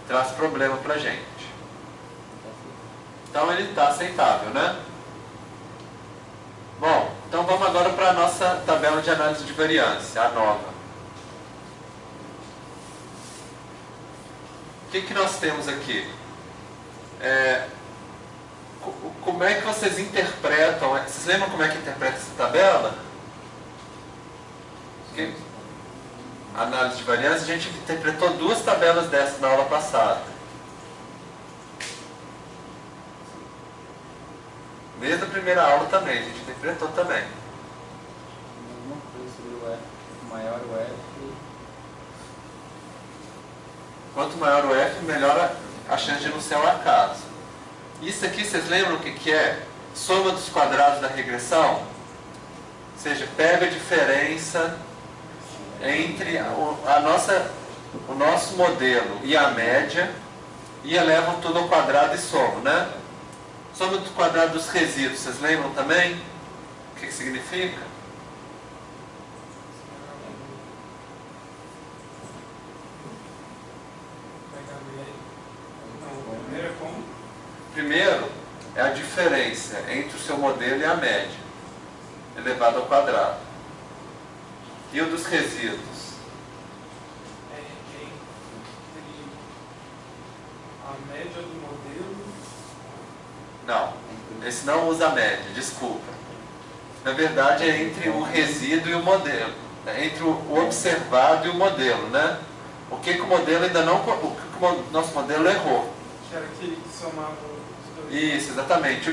traz problema para a gente. Então ele está aceitável, né? Bom, então vamos agora para a nossa tabela de análise de variância, a nova. O que nós temos aqui? Como é que vocês interpretam? Vocês lembram como é que interpreta essa tabela? Análise de variância, a gente interpretou duas tabelas dessas na aula passada. Desde a primeira aula também, a gente interpretou também.
Alguma coisa sobre o F, maior o F.
Quanto maior o F, melhor a chance de não ser um acaso. Isso aqui, vocês lembram o que é? Soma dos quadrados da regressão? Ou seja, pega a diferença entre o nosso modelo e a média e eleva tudo ao quadrado e soma, né? Soma do quadrado dos resíduos, vocês lembram também? O que significa? Primeiro é a diferença entre o seu modelo e a média, elevado ao quadrado. E o dos resíduos?
Entre a média do modelo.
Não, esse não usa média, desculpa. Na verdade é entre o resíduo e o modelo. É entre o observado e o modelo, né? O que o modelo ainda não... O que o nosso modelo errou.
Que era aquele que somava os dois.
Isso, exatamente.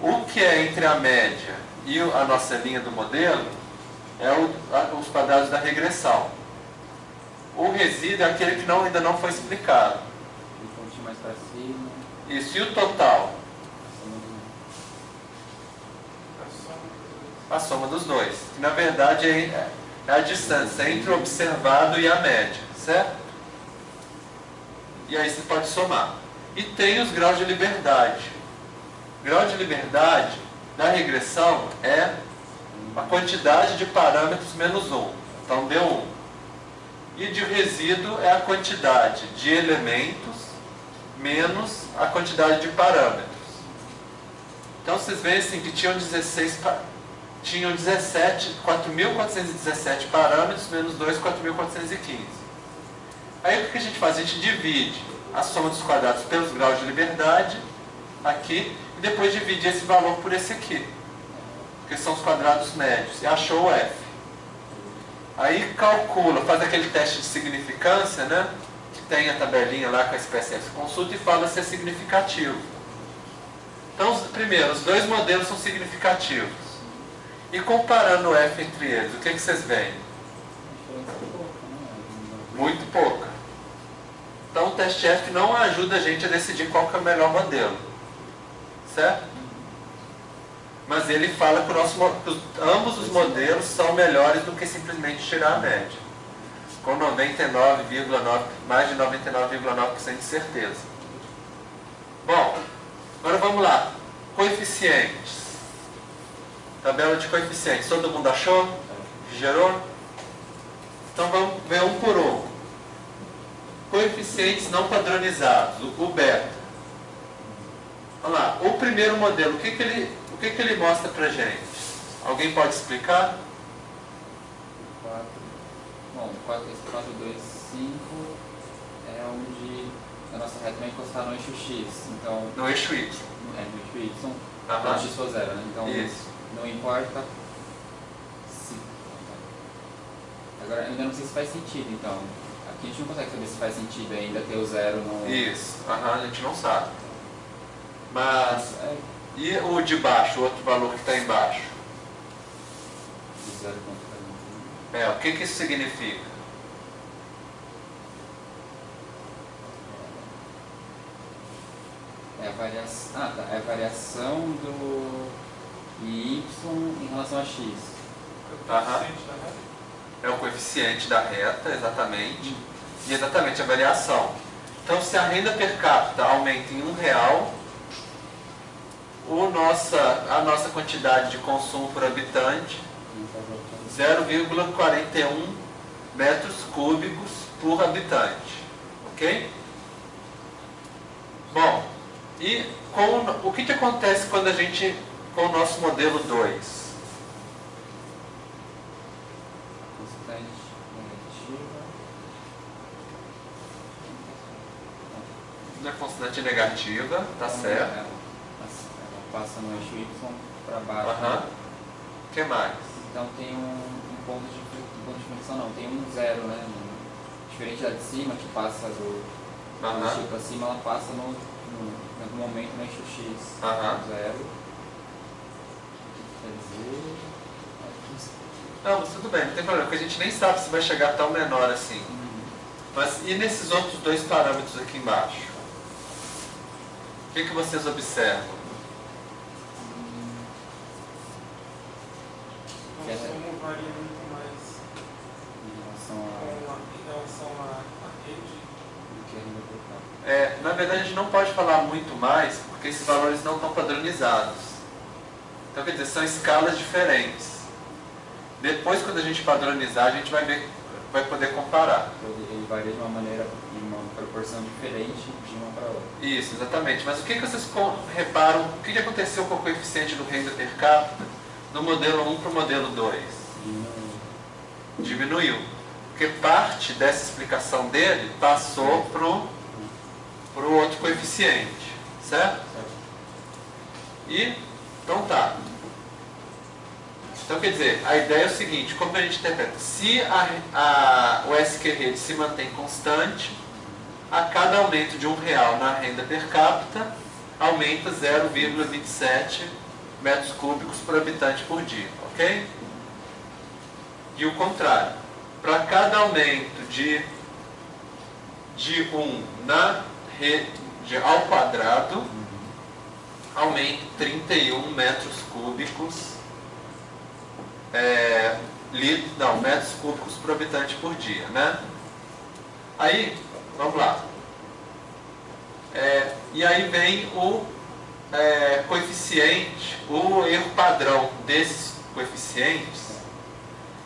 O que é entre a média e a nossa linha do modelo é os quadrados da regressão. O resíduo é aquele que ainda não foi explicado.
Um pontinho mais para cima.
Isso, e o total? A soma dos dois. Que na verdade é a distância entre o observado e a média, certo? E aí você pode somar. E tem os graus de liberdade. Grau de liberdade da regressão é a quantidade de parâmetros menos 1. Então deu 1. E de resíduo é a quantidade de elementos menos a quantidade de parâmetros. Então vocês veem assim que tinham 4.417 parâmetros menos 2, 4.415. Aí o que a gente faz? A gente divide a soma dos quadrados pelos graus de liberdade aqui e depois divide esse valor por esse aqui, que são os quadrados médios, e achou o F. Aí calcula, faz aquele teste de significância, né? Que tem a tabelinha lá com a espécie F, consulta e fala se é significativo. Então, primeiro, os dois modelos são significativos. E comparando o F entre eles, o que vocês veem? Muito pouca. Então o teste F não ajuda a gente a decidir qual que é o melhor modelo. Certo? Mas ele fala que ambos os modelos são melhores do que simplesmente tirar a média. Com 99,9%, mais de 99,9% de certeza. Bom, agora vamos lá. Coeficientes. Tabela de coeficientes. Todo mundo achou? Gerou? Então vamos ver um por um. Coeficientes não padronizados, o beta. Vamos lá, o primeiro modelo, o que ele mostra pra gente? Alguém pode explicar?
4. Bom, 4, 4, 2, 5 é onde a nossa reta vai encostar no eixo X. Então,
no eixo Y.
No eixo Y.
Aham.
Então, X for 0, né? Então,
isso.
Não importa se... Agora, ainda não sei se faz sentido, então. Aqui a gente não consegue saber se faz sentido ainda ter o 0 no...
Isso, a gente não sabe. Mas, e o de baixo, o outro valor que está embaixo?
O 0 contra
o que isso significa?
É a variação... Ah, tá. É a variação do y em relação a x.
Aham. É o coeficiente da reta, exatamente. E exatamente a variação. Então, se a renda per capita aumenta em R$1, a nossa quantidade de consumo por habitante, 0,41 metros cúbicos por habitante. Ok? Bom, e o que acontece quando a gente, com o nosso modelo 2? Na constante negativa, tá
Então,
certo.
Ela passa no eixo Y para baixo.
Aham. O que mais?
Então tem um ponto de fricção, não, tem um zero, né? Diferente da de cima, que passa do eixo para cima, ela passa no momento no eixo X. Zero. Quer dizer.
Não, mas tudo bem, não tem problema, porque a gente nem sabe se vai chegar tão menor assim. Mas e nesses outros dois parâmetros aqui embaixo? O que vocês observam?
O consumo varia muito mais em relação à rede.
Na verdade, a gente não pode falar muito mais, porque esses valores não estão padronizados. Então, quer dizer, são escalas diferentes. Depois, quando a gente padronizar, a gente vai poder comparar.
Ele varia de uma maneira, em uma proporção diferente de uma para outra.
Isso, exatamente. Mas o que vocês reparam, o que aconteceu com o coeficiente do renda per capita do modelo 1 para o modelo 2? Diminuiu. Porque parte dessa explicação dele passou para o outro coeficiente. Certo? Então tá. Então quer dizer, a ideia é o seguinte, como a gente interpreta? Se o SQ rede se mantém constante, a cada aumento de R$1 na renda per capita, aumenta 0,27 metros cúbicos por habitante por dia, ok? E o contrário, para cada aumento de 1 na rede ao quadrado, aumenta 31 metros cúbicos, metros cúbicos por habitante por dia, né? Aí, vamos lá. E aí vem o coeficiente, o erro padrão desses coeficientes,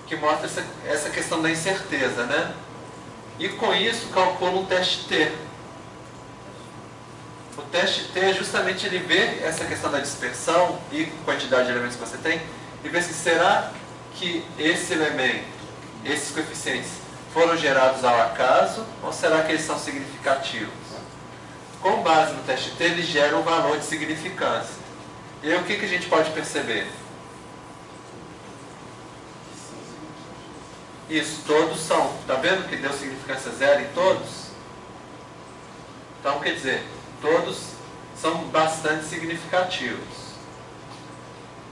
que mostra essa questão da incerteza, né? E com isso calcula um teste T. O teste T é justamente ele ver essa questão da dispersão e quantidade de elementos que você tem, e ver se será que esse elemento, esses coeficientes, foram gerados ao acaso ou será que eles são significativos? Com base no teste T, ele gera um valor de significância. E aí o que a gente pode perceber? Isso, todos são. Está vendo que deu significância zero em todos? Então, quer dizer, todos são bastante significativos.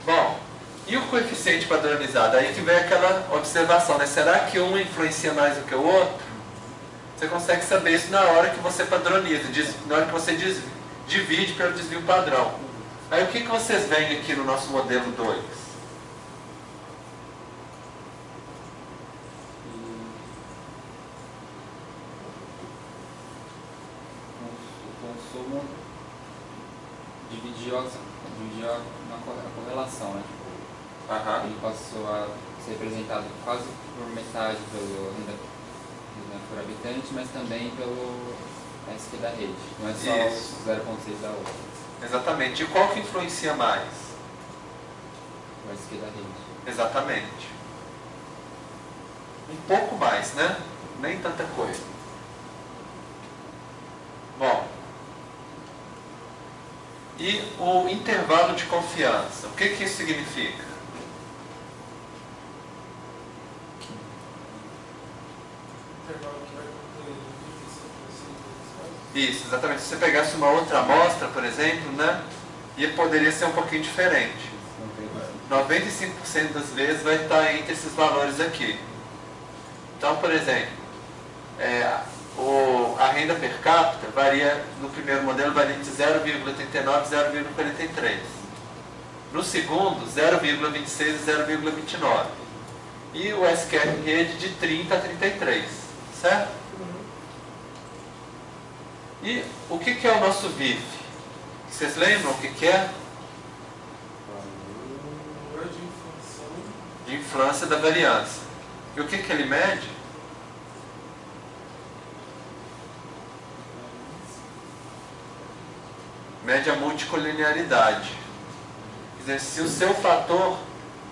Bom, e o coeficiente padronizado? Aí que vem aquela observação, né? Será que um influencia mais do que o outro? Você consegue saber isso na hora que você padroniza, na hora que você divide pelo desvio padrão. Aí o que vocês veem aqui no nosso modelo 2?
O consumo dividiu na correlação, né? Ele passou a ser representado quase por metade pelo renda por habitante, mas também pelo SQ da rede. Não é só
isso.
0,6 da outra.
Exatamente. E qual que influencia mais?
O SQ da rede.
Exatamente. Um pouco mais, né? Nem tanta coisa. Bom. E o intervalo de confiança? O que isso significa? Isso, exatamente. Se você pegasse uma outra amostra, por exemplo, né? E poderia ser um pouquinho diferente. 95% das vezes vai estar entre esses valores aqui. Então, por exemplo, a renda per capita varia, no primeiro modelo, varia de 0,39 e 0,43. No segundo, 0,26 e 0,29. E o SQR rede de 30 a 33. Certo? E o que é o nosso VIF? Vocês lembram o que é?
Valor de inflação.
De influência da variância. E o que ele mede? Mede a multicolinearidade. Quer dizer, se o seu fator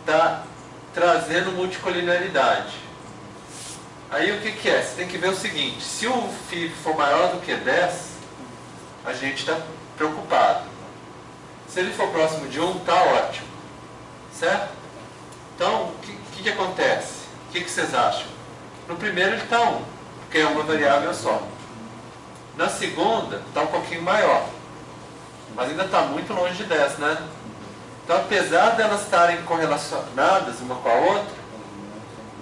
está trazendo multicolinearidade. Aí o que é? Você tem que ver o seguinte, se o FIV for maior do que 10, a gente está preocupado. Se ele for próximo de 1, está ótimo. Certo? Então, o que acontece? O que vocês acham? No primeiro ele está 1, porque é uma variável só. Na segunda, está um pouquinho maior. Mas ainda está muito longe de 10, né? Então, apesar delas estarem correlacionadas uma com a outra,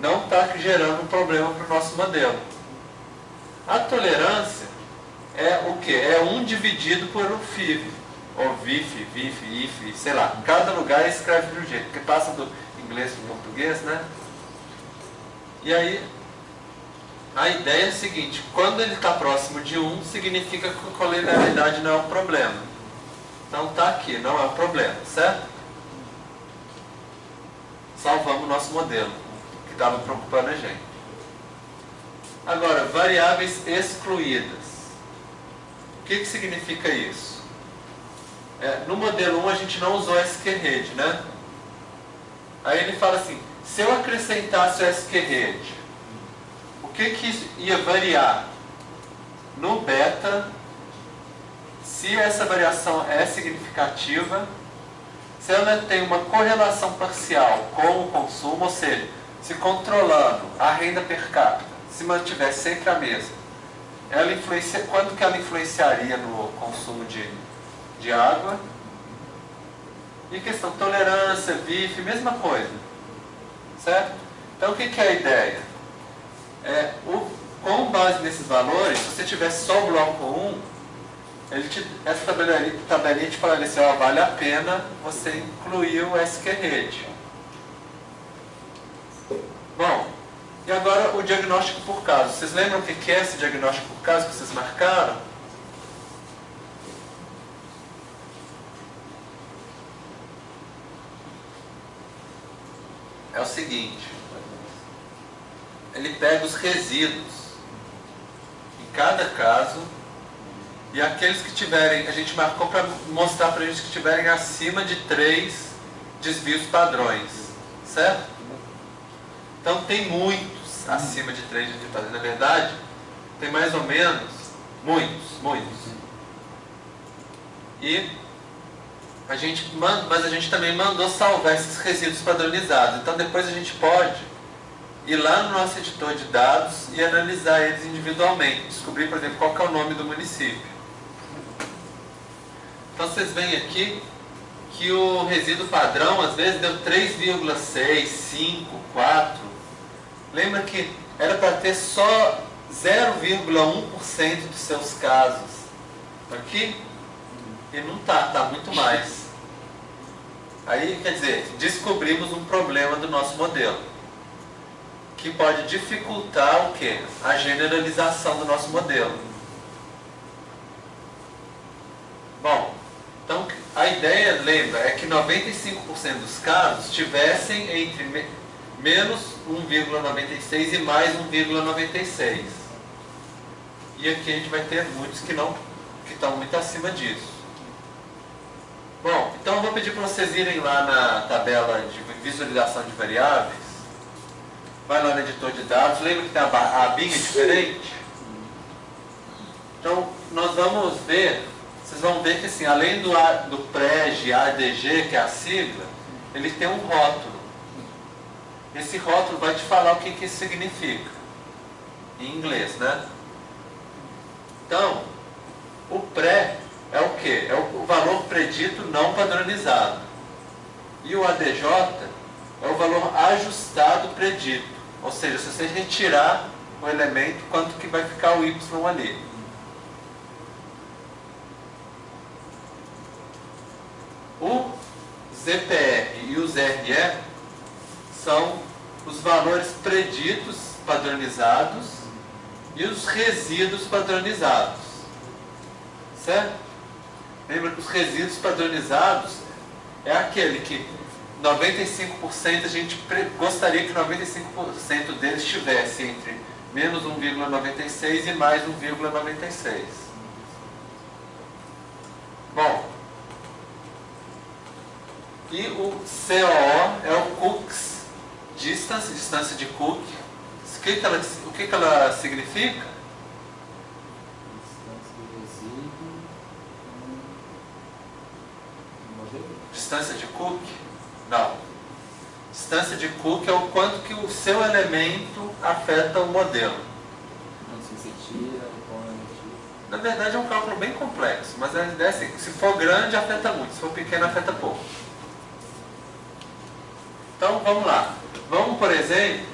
não está gerando um problema para o nosso modelo. A tolerância é o quê? É 1 dividido por o FIV. Ou VIF, IF, sei lá. Em cada lugar escreve de um jeito, porque passa do inglês para o português, né? E aí, a ideia é a seguinte: quando ele está próximo de 1, significa que a colinearidade não é um problema. Então está aqui, não é um problema, certo? Salvamos o nosso modelo, que estava preocupando a gente. Agora, variáveis excluídas. O que significa isso? No modelo 1 a gente não usou skRed, né? Aí ele fala assim: se eu acrescentasse o skRed, o que ia variar no beta, se essa variação é significativa, se ela tem uma correlação parcial com o consumo, ou seja, se controlando a renda per capita, se mantivesse sempre a mesma, ela quando que ela influenciaria no consumo de água? E questão de tolerância, VIF, mesma coisa. Certo? Então o que é a ideia? Com base nesses valores, se você tivesse só o bloco 1, essa tabelinha te falaria assim: ó, vale a pena você incluir o skRed. Bom, e agora o diagnóstico por caso. Vocês lembram o que é esse diagnóstico por caso que vocês marcaram? É o seguinte: ele pega os resíduos em cada caso, e aqueles que tiverem, a gente marcou para mostrar para a gente que tiverem acima de 3 desvios padrões, certo? Então tem muitos acima de 3 desvios padrões. Na verdade, tem mais ou menos muitos. E mas a gente também mandou salvar esses resíduos padronizados. Então depois a gente pode ir lá no nosso editor de dados e analisar eles individualmente. Descobrir, por exemplo, qual que é o nome do município. Então vocês veem aqui que o resíduo padrão às vezes deu 3,6, 5, 4. Lembra que era para ter só 0,1% dos seus casos aqui? E não está muito mais. Aí, quer dizer, descobrimos um problema do nosso modelo, que pode dificultar o quê? A generalização do nosso modelo. Bom, então a ideia, lembra, é que 95% dos casos tivessem entre menos 1,96 e mais 1,96. E aqui a gente vai ter muitos que estão muito acima disso. Bom, então eu vou pedir para vocês irem lá na tabela de visualização de variáveis. Vai lá no editor de dados. Lembra que tem a abinha diferente? Então, nós vamos ver, vocês vão ver que assim, além do PREG, ADG, que é a sigla, ele tem um rótulo. Esse rótulo vai te falar o que isso significa, em inglês, né? Então, o pré é o quê? É o valor predito não padronizado. E o ADJ é o valor ajustado predito. Ou seja, se você retirar o elemento, quanto que vai ficar o Y ali. O ZPR e o ZRE são os valores preditos padronizados e os resíduos padronizados. Certo? Lembra que os resíduos padronizados é aquele que 95% a gente gostaria que 95% deles estivesse entre menos 1,96 e mais 1,96. Bom, e o COO é o Cook's Distance, distância de Cook. O que ela significa? Distância de Cook? Não. Distância de Cook é o quanto que o seu elemento afeta o modelo.
Não sei se tira, põe,
Na verdade é um cálculo bem complexo, mas a ideia é assim, se for grande afeta muito, se for pequeno afeta pouco. Então vamos lá. Vamos, por exemplo,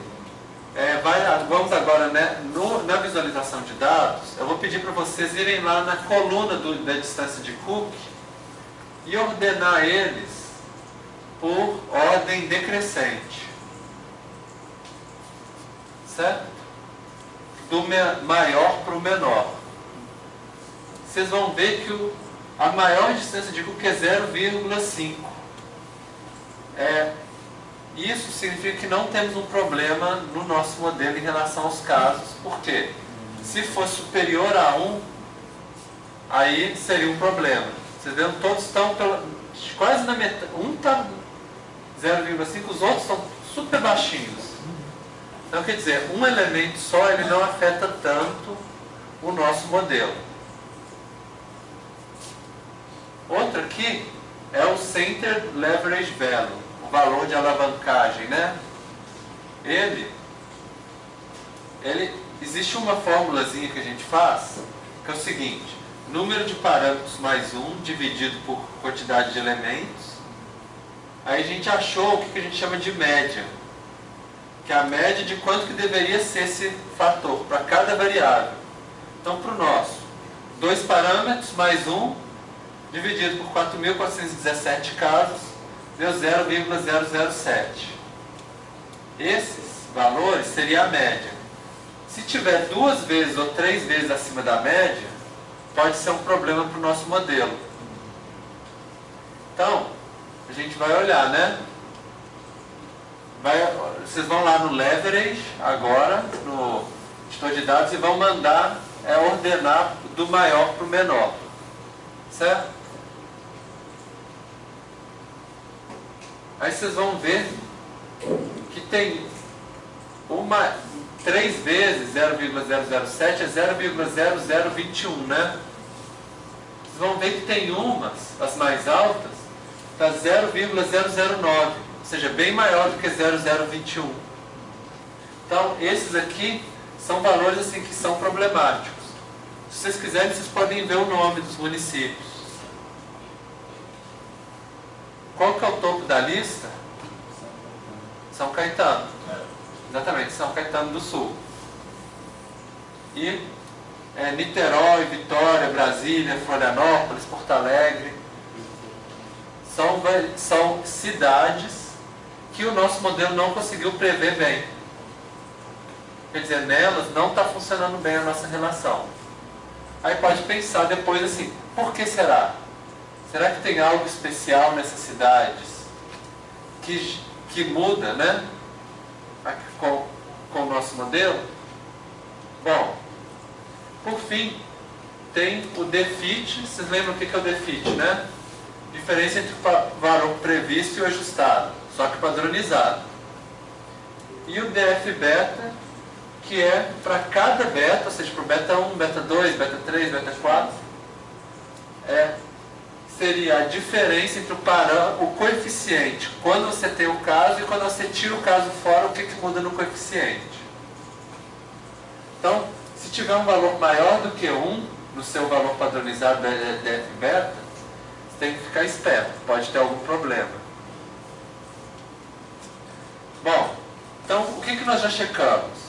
vamos agora, né, na visualização de dados, eu vou pedir para vocês irem lá na coluna da distância de Cook e ordenar eles por ordem decrescente. Certo? Do maior para o menor. Vocês vão ver que a maior distância de Cook é 0,5. Isso significa que não temos um problema no nosso modelo em relação aos casos. Por quê? Se for superior a 1, aí seria um problema. Vocês vêem, todos estão quase na metade. Um está 0,5, os outros estão super baixinhos. Então, quer dizer, um elemento só ele não afeta tanto o nosso modelo. Outro aqui é o Center Leverage Value, o valor de alavancagem, né? Existe uma formulazinha que a gente faz, que é o seguinte: número de parâmetros mais 1 dividido por quantidade de elementos. Aí a gente achou o que a gente chama de média, que é a média de quanto que deveria ser esse fator para cada variável. Então, para o nosso, 2 parâmetros mais 1 dividido por 4.417 casos, deu 0,007. Esses valores seria a média. Se tiver 2 vezes ou 3 vezes acima da média, pode ser um problema para o nosso modelo. Então, a gente vai olhar, né? Vocês vão lá no Leverage, agora, no editor de dados, e vão mandar ordenar do maior para o menor. Certo? Aí vocês vão ver que tem 3 vezes 0,007 é 0,0021, né? Vocês vão ver que tem as mais altas, está 0,009, ou seja, bem maior do que 0,021. Então, esses aqui são valores assim, que são problemáticos. Se vocês quiserem, vocês podem ver o nome dos municípios. Qual que é o topo da lista? São Caetano. Exatamente, São Caetano do Sul. E Niterói, Vitória, Brasília, Florianópolis, Porto Alegre. São cidades que o nosso modelo não conseguiu prever bem. Quer dizer, nelas não está funcionando bem a nossa relação. Aí pode pensar depois assim, por que será? Será que tem algo especial nessas cidades que muda, né, com o nosso modelo? Bom, por fim, tem o DFIT. Vocês lembram o que é o DFIT, né? Diferença entre o valor previsto e o ajustado, só que padronizado. E o DF-beta, que é para cada beta, ou seja, para o beta 1, beta 2, beta 3, beta 4, seria a diferença entre o coeficiente, quando você tem o caso e quando você tira o caso fora, o que muda no coeficiente. Então, se tiver um valor maior do que 1 no seu valor padronizado da DF-beta, você tem que ficar esperto, pode ter algum problema. Bom, então o que nós já checamos?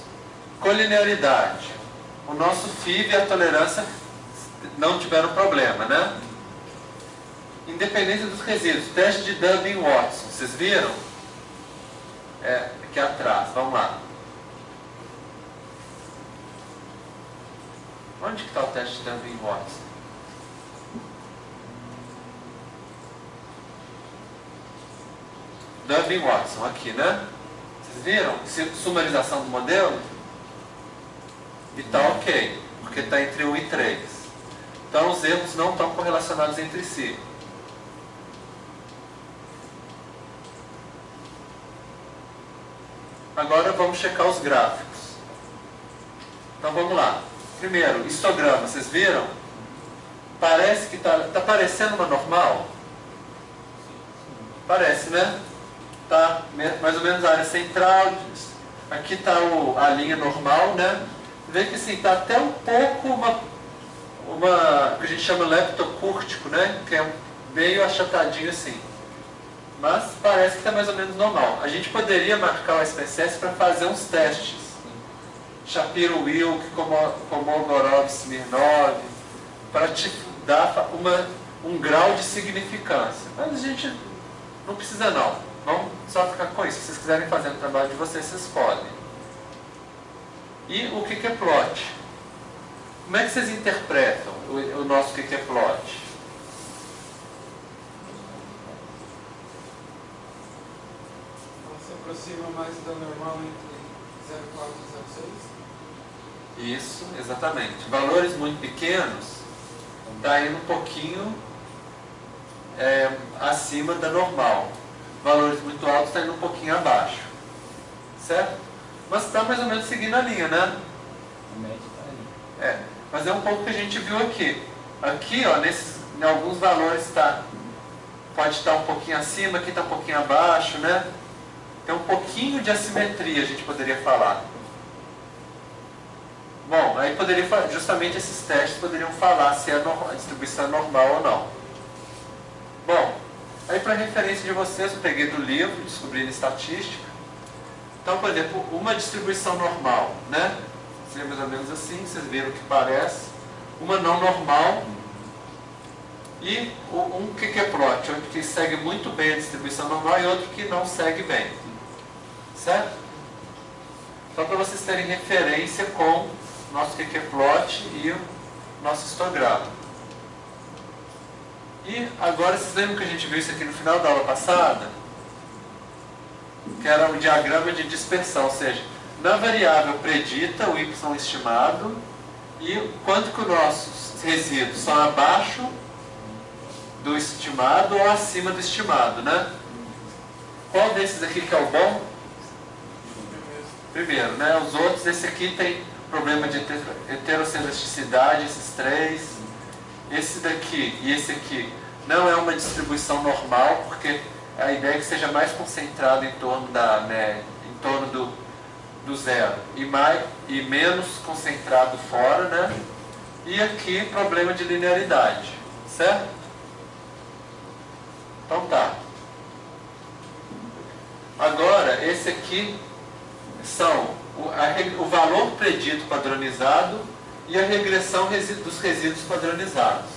Colinearidade. O nosso FIV e a tolerância não tiveram problema, né? Independência dos resíduos. Teste de Dublin-Watson. Vocês viram? Aqui atrás. Vamos lá. Onde que está o teste de Dublin-Watson? Dublin-Watson, aqui, né? Vocês viram? Sumarização do modelo? E está ok, porque está entre 1 e 3. Então os erros não estão correlacionados entre si. Agora vamos checar os gráficos. Então vamos lá. Primeiro, histograma, vocês viram? Parece que está parecendo uma normal? Parece, né? Tá mais ou menos a área central. Aqui está a linha normal, né? Vê que assim, está até um pouco o que a gente chama leptocúrtico, né? Que é meio achatadinho assim. Mas parece que está mais ou menos normal. A gente poderia marcar o SPSS para fazer uns testes. Shapiro-Wilk, Komogorov-Smirnov, para te dar um grau de significância. Mas a gente não precisa não. Vamos só ficar com isso. Se vocês quiserem fazer o trabalho de vocês, vocês podem. E o que é plot? Como é que vocês interpretam o nosso que é plot?
Ela se aproxima mais da normal entre 0,4 e 0,6?
Isso, exatamente. Valores muito pequenos está indo um pouquinho acima da normal. Valores muito altos está indo um pouquinho abaixo. Certo? Mas está mais ou menos seguindo a linha, né?
O médio está ali.
Mas é um pouco que a gente viu aqui. Aqui, ó, em alguns valores pode estar um pouquinho acima, aqui está um pouquinho abaixo, né? Tem um pouquinho de assimetria, a gente poderia falar. Bom, aí justamente esses testes poderiam falar se a distribuição é normal ou não. Bom, aí para referência de vocês, eu peguei do livro, Descobrindo Estatística. Então, por exemplo, uma distribuição normal, né? Seria mais ou menos assim, vocês viram o que parece. Uma não normal. E um que é plot, um que segue muito bem a distribuição normal e outro que não segue bem. Certo? Só para vocês terem referência com o nosso que é plot e o nosso histograma. E agora, vocês lembram que a gente viu isso aqui no final da aula passada? Que era o diagrama de dispersão, ou seja, na variável predita o y estimado e quanto que os nossos resíduos são abaixo do estimado ou acima do estimado, né? Qual desses aqui que é o bom? Primeiro, né? Os outros, esse aqui tem problema de heterocelasticidade, esses três. Esse daqui e esse aqui não é uma distribuição normal, porque a ideia é que seja mais concentrado em torno da média, em torno do zero, e menos concentrado fora, né? E aqui, problema de linearidade, certo? Então tá. Agora, esse aqui são o valor predito padronizado e a regressão dos resíduos padronizados.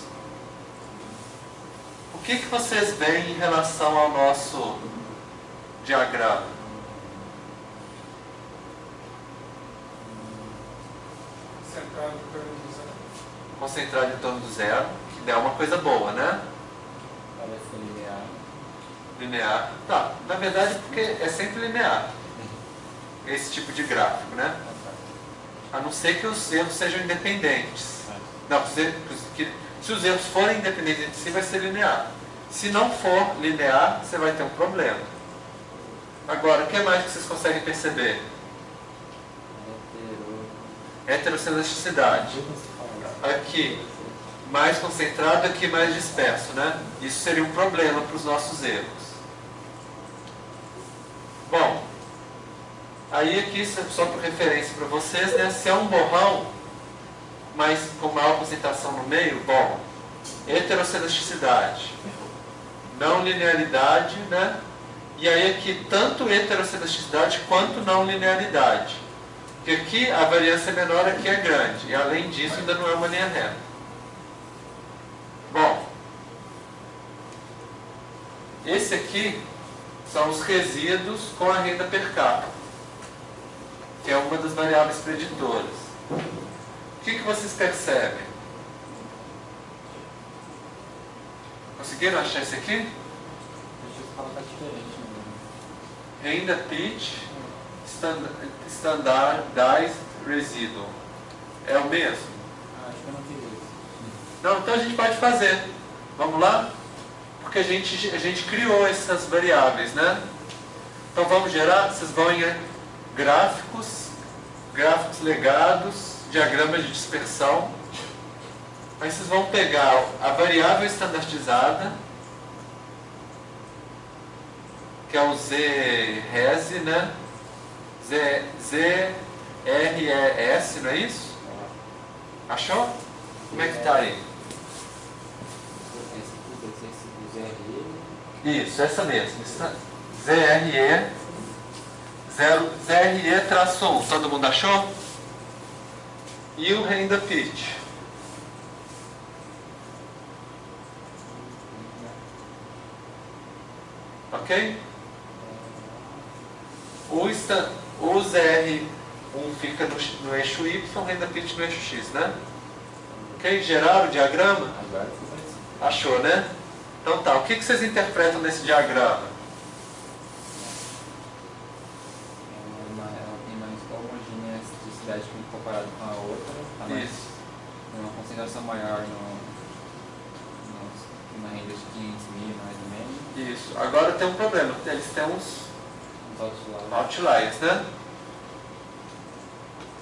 O que vocês veem em relação ao nosso diagrama?
Concentrado em torno do zero.
Concentrado em torno do zero, que é uma coisa boa, né?
Parece linear.
Linear. Tá, na verdade, porque é sempre linear. Esse tipo de gráfico, né? A não ser que os erros sejam independentes. Não, se os erros forem independentes entre si, vai ser linear. Se não for linear, você vai ter um problema. Agora, o que mais que vocês conseguem perceber? Heterocelasticidade. Aqui, mais concentrado, aqui mais disperso, né? Isso seria um problema para os nossos erros. Bom, aí aqui, só por referência para vocês, né? Se é um borrão, mas com maior concentração no meio, bom, heterocelasticidade, não linearidade, né? E aí aqui, tanto heterocelasticidade quanto não linearidade. Porque aqui a variância é menor, aqui é grande. E além disso, ainda não é uma linha reta. Bom, esse aqui são os resíduos com a renda per capita, que é uma das variáveis preditoras. O que vocês percebem? Conseguiram achar esse aqui?
Deixa eu falar que tá diferente.
Renda pitch, standardized residual. É o mesmo?
Acho que eu não fiz isso.
Não, então a gente pode fazer. Vamos lá? Porque a gente criou essas variáveis, né? Então vamos gerar, vocês vão em gráficos legados, diagrama de dispersão. Aí vocês vão pegar a variável estandardizada que é o ZRES, né? ZRES, não é isso? Achou? Como é que tá aí? Isso, essa mesmo. ZRE-1. Todo mundo achou? E o renda pitch? Ok? O ZR1 fica no eixo Y, o renda pitch no eixo X, né? Ok? Geraram o diagrama? Achou, né? Então tá, o que vocês interpretam nesse diagrama?
Ela tem menos homogeneidade comparado com a outra. Tá mais,
Isso.
tem uma concentração maior na renda de 500 mil, mais ou menos.
Isso. Agora tem um problema, eles têm uns outliers, né?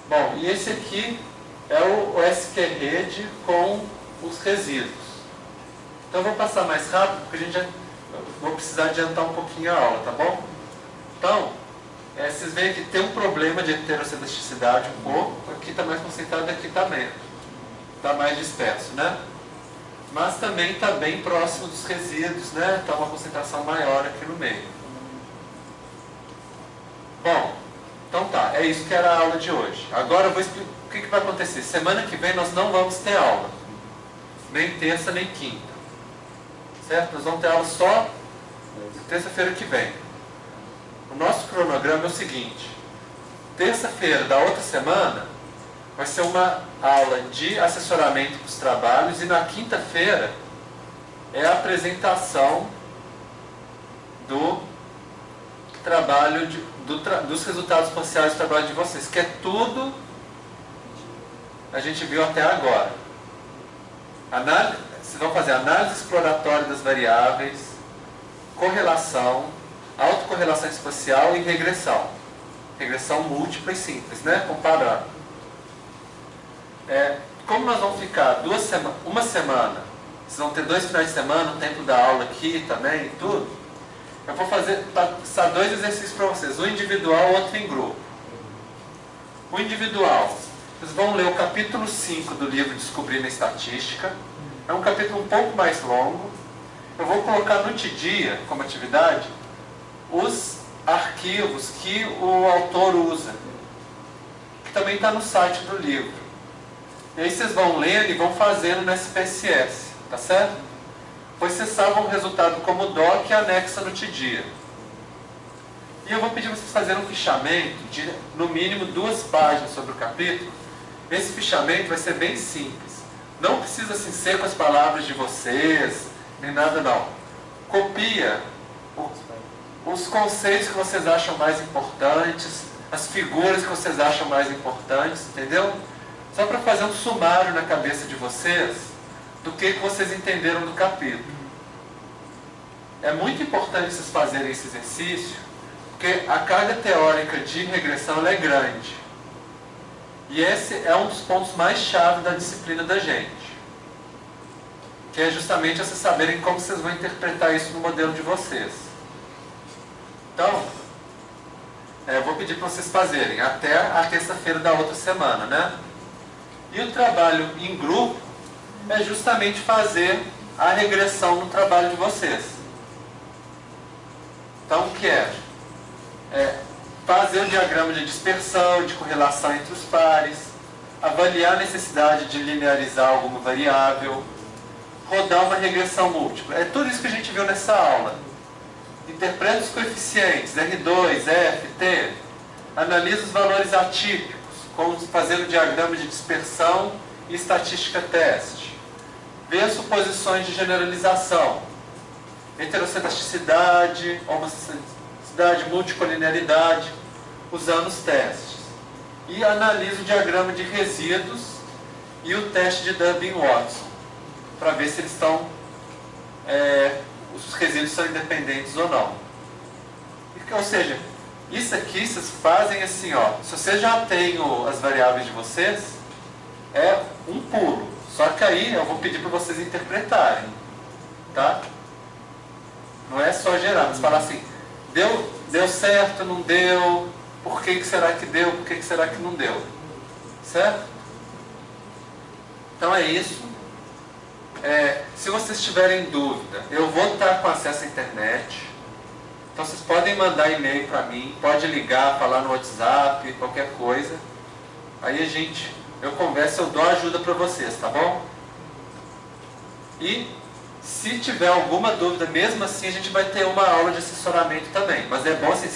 Bom, e esse aqui é o SQ-Rede com os resíduos. Então eu vou passar mais rápido, porque vou precisar adiantar um pouquinho a aula, tá bom? Então, vocês veem que tem um problema de heterocedisticidade um pouco, aqui está mais concentrado, aqui está menos. Está mais disperso, né? Mas também está bem próximo dos resíduos, né? Está uma concentração maior aqui no meio. Bom, então tá, é isso que era a aula de hoje. Agora eu vou explicar o que vai acontecer. Semana que vem nós não vamos ter aula. Nem terça, nem quinta. Certo? Nós vamos ter aula só terça-feira que vem. O nosso cronograma é o seguinte. Terça-feira da outra semana vai ser uma aula de assessoramento para os trabalhos e na quinta-feira é a apresentação do trabalho, dos resultados parciais do trabalho de vocês, que é tudo a gente viu até agora. Vocês vão fazer análise exploratória das variáveis, correlação, autocorrelação espacial e regressão. Regressão múltipla e simples, né? Comparando. Como nós vamos ficar uma semana, vocês vão ter 2 finais de semana, o tempo da aula aqui também e tudo, eu vou passar 2 exercícios para vocês, um individual e outro em grupo. O individual, vocês vão ler o capítulo 5 do livro Descobrindo a Estatística. É um capítulo um pouco mais longo. Eu vou colocar no TDIA, como atividade, os arquivos que o autor usa, que também está no site do livro. E aí vocês vão lendo e vão fazendo no SPSS, tá certo? Depois vocês salvam o resultado como doc e anexa no TDIA. E eu vou pedir para vocês fazerem um fichamento de, no mínimo, 2 páginas sobre o capítulo. Esse fichamento vai ser bem simples. Não precisa assim, ser com as palavras de vocês, nem nada não. Copia os conceitos que vocês acham mais importantes, as figuras que vocês acham mais importantes, entendeu? Só para fazer um sumário na cabeça de vocês do que vocês entenderam do capítulo. É muito importante vocês fazerem esse exercício, porque a carga teórica de regressão ela é grande. E esse é um dos pontos mais chaves da disciplina da gente. Que é justamente vocês saberem como vocês vão interpretar isso no modelo de vocês. Então, eu vou pedir para vocês fazerem até a terça-feira da outra semana, né? E o trabalho em grupo é justamente fazer a regressão no trabalho de vocês. Então, o que é fazer o diagrama de dispersão, de correlação entre os pares, avaliar a necessidade de linearizar alguma variável, rodar uma regressão múltipla. É tudo isso que a gente viu nessa aula. Interpreta os coeficientes, R2, F, T, analisa os valores atípicos, como fazer o diagrama de dispersão e estatística teste. Vê as suposições de generalização, heterocetasticidade, homocetasticidade, multicolinearidade, usando os testes. E analisa o diagrama de resíduos e o teste de Durbin-Watson, para ver se eles estão, os resíduos são independentes ou não. Ou seja, isso aqui vocês fazem assim, ó, se vocês já têm as variáveis de vocês, é um pulo. Só que aí eu vou pedir para vocês interpretarem, tá? Não é só gerar, mas falar assim, Deu certo, não deu? Por que será que deu? Por que será que não deu? Certo? Então é isso. Se vocês tiverem dúvida, eu vou estar com acesso à internet. Então vocês podem mandar e-mail para mim, pode ligar, falar no WhatsApp, qualquer coisa. Aí eu converso, eu dou ajuda para vocês, tá bom? E se tiver alguma dúvida, mesmo assim a gente vai ter uma aula de assessoramento também. Mas é bom assim, que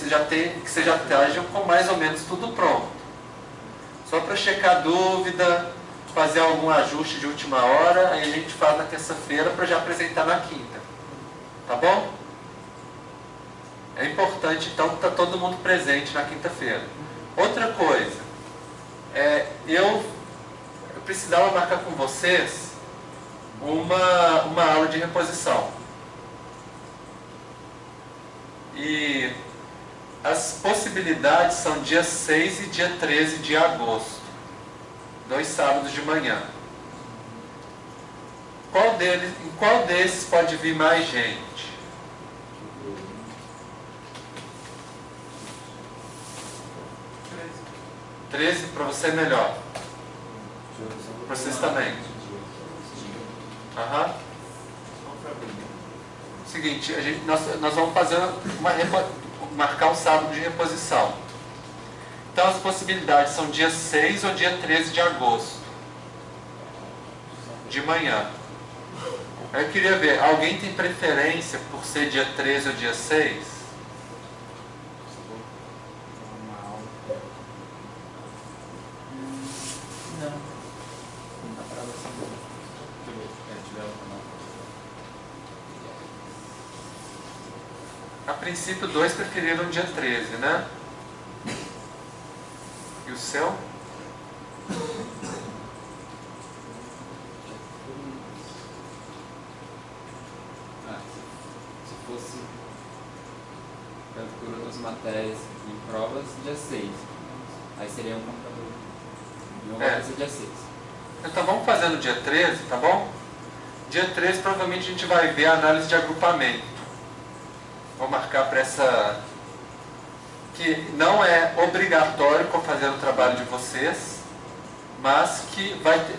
vocês já estejam com mais ou menos tudo pronto. Só para checar dúvida, fazer algum ajuste de última hora, aí a gente faz na terça-feira para já apresentar na quinta. Tá bom? É importante então estar todo mundo presente na quinta-feira. Outra coisa, eu precisava marcar com vocês uma aula de reposição. E as possibilidades são dia 6 e dia 13 de agosto. 2 sábados de manhã. Em qual desses pode vir mais gente? 13 para você é melhor. Para vocês também. Aham. Seguinte, nós vamos fazer marcar um sábado de reposição. Então as possibilidades são dia 6 ou dia 13 de agosto. De manhã. Eu queria ver, alguém tem preferência por ser dia 13 ou dia 6? A princípio, 2 preferiram dia 13, né? E o seu?
Se fosse por outras matérias em provas, dia 6. Aí seria um computador. Não vai ser dia 6.
Então vamos fazer no dia 13, tá bom? Dia 13 provavelmente a gente vai ver a análise de agrupamento. Vou marcar para essa... que não é obrigatório fazer o trabalho de vocês, mas que vai ter...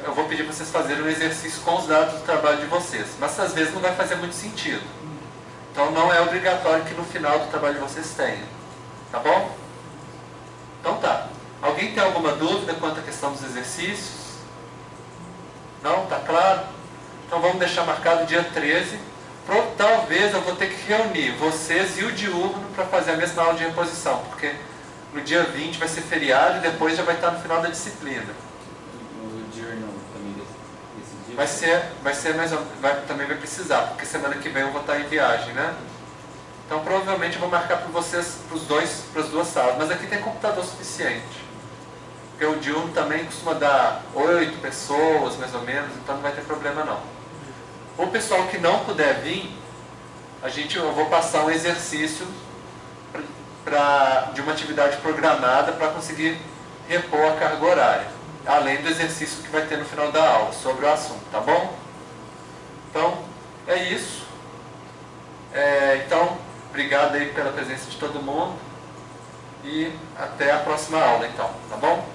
eu vou pedir para vocês fazerem um exercício com os dados do trabalho de vocês. Mas às vezes não vai fazer muito sentido. Então não é obrigatório que no final do trabalho de vocês tenha. Tá bom? Então tá. Alguém tem alguma dúvida quanto à questão dos exercícios? Não? Tá claro? Então vamos deixar marcado dia 13. Talvez eu vou ter que reunir vocês e o diurno para fazer a mesma aula de reposição, porque no dia 20 vai ser feriado e depois já vai estar no final da disciplina.
O diurno também desse dia?
Vai ser mais ou menos, também vai precisar, porque semana que vem eu vou estar em viagem, né? Então provavelmente eu vou marcar para vocês, para as duas salas, mas aqui tem computador suficiente. Porque o diurno também costuma dar 8 pessoas, mais ou menos, então não vai ter problema não. O pessoal que não puder vir, eu vou passar um exercício de uma atividade programada para conseguir repor a carga horária, além do exercício que vai ter no final da aula sobre o assunto, tá bom? Então, é isso. Então, obrigado aí pela presença de todo mundo e até a próxima aula, então, tá bom?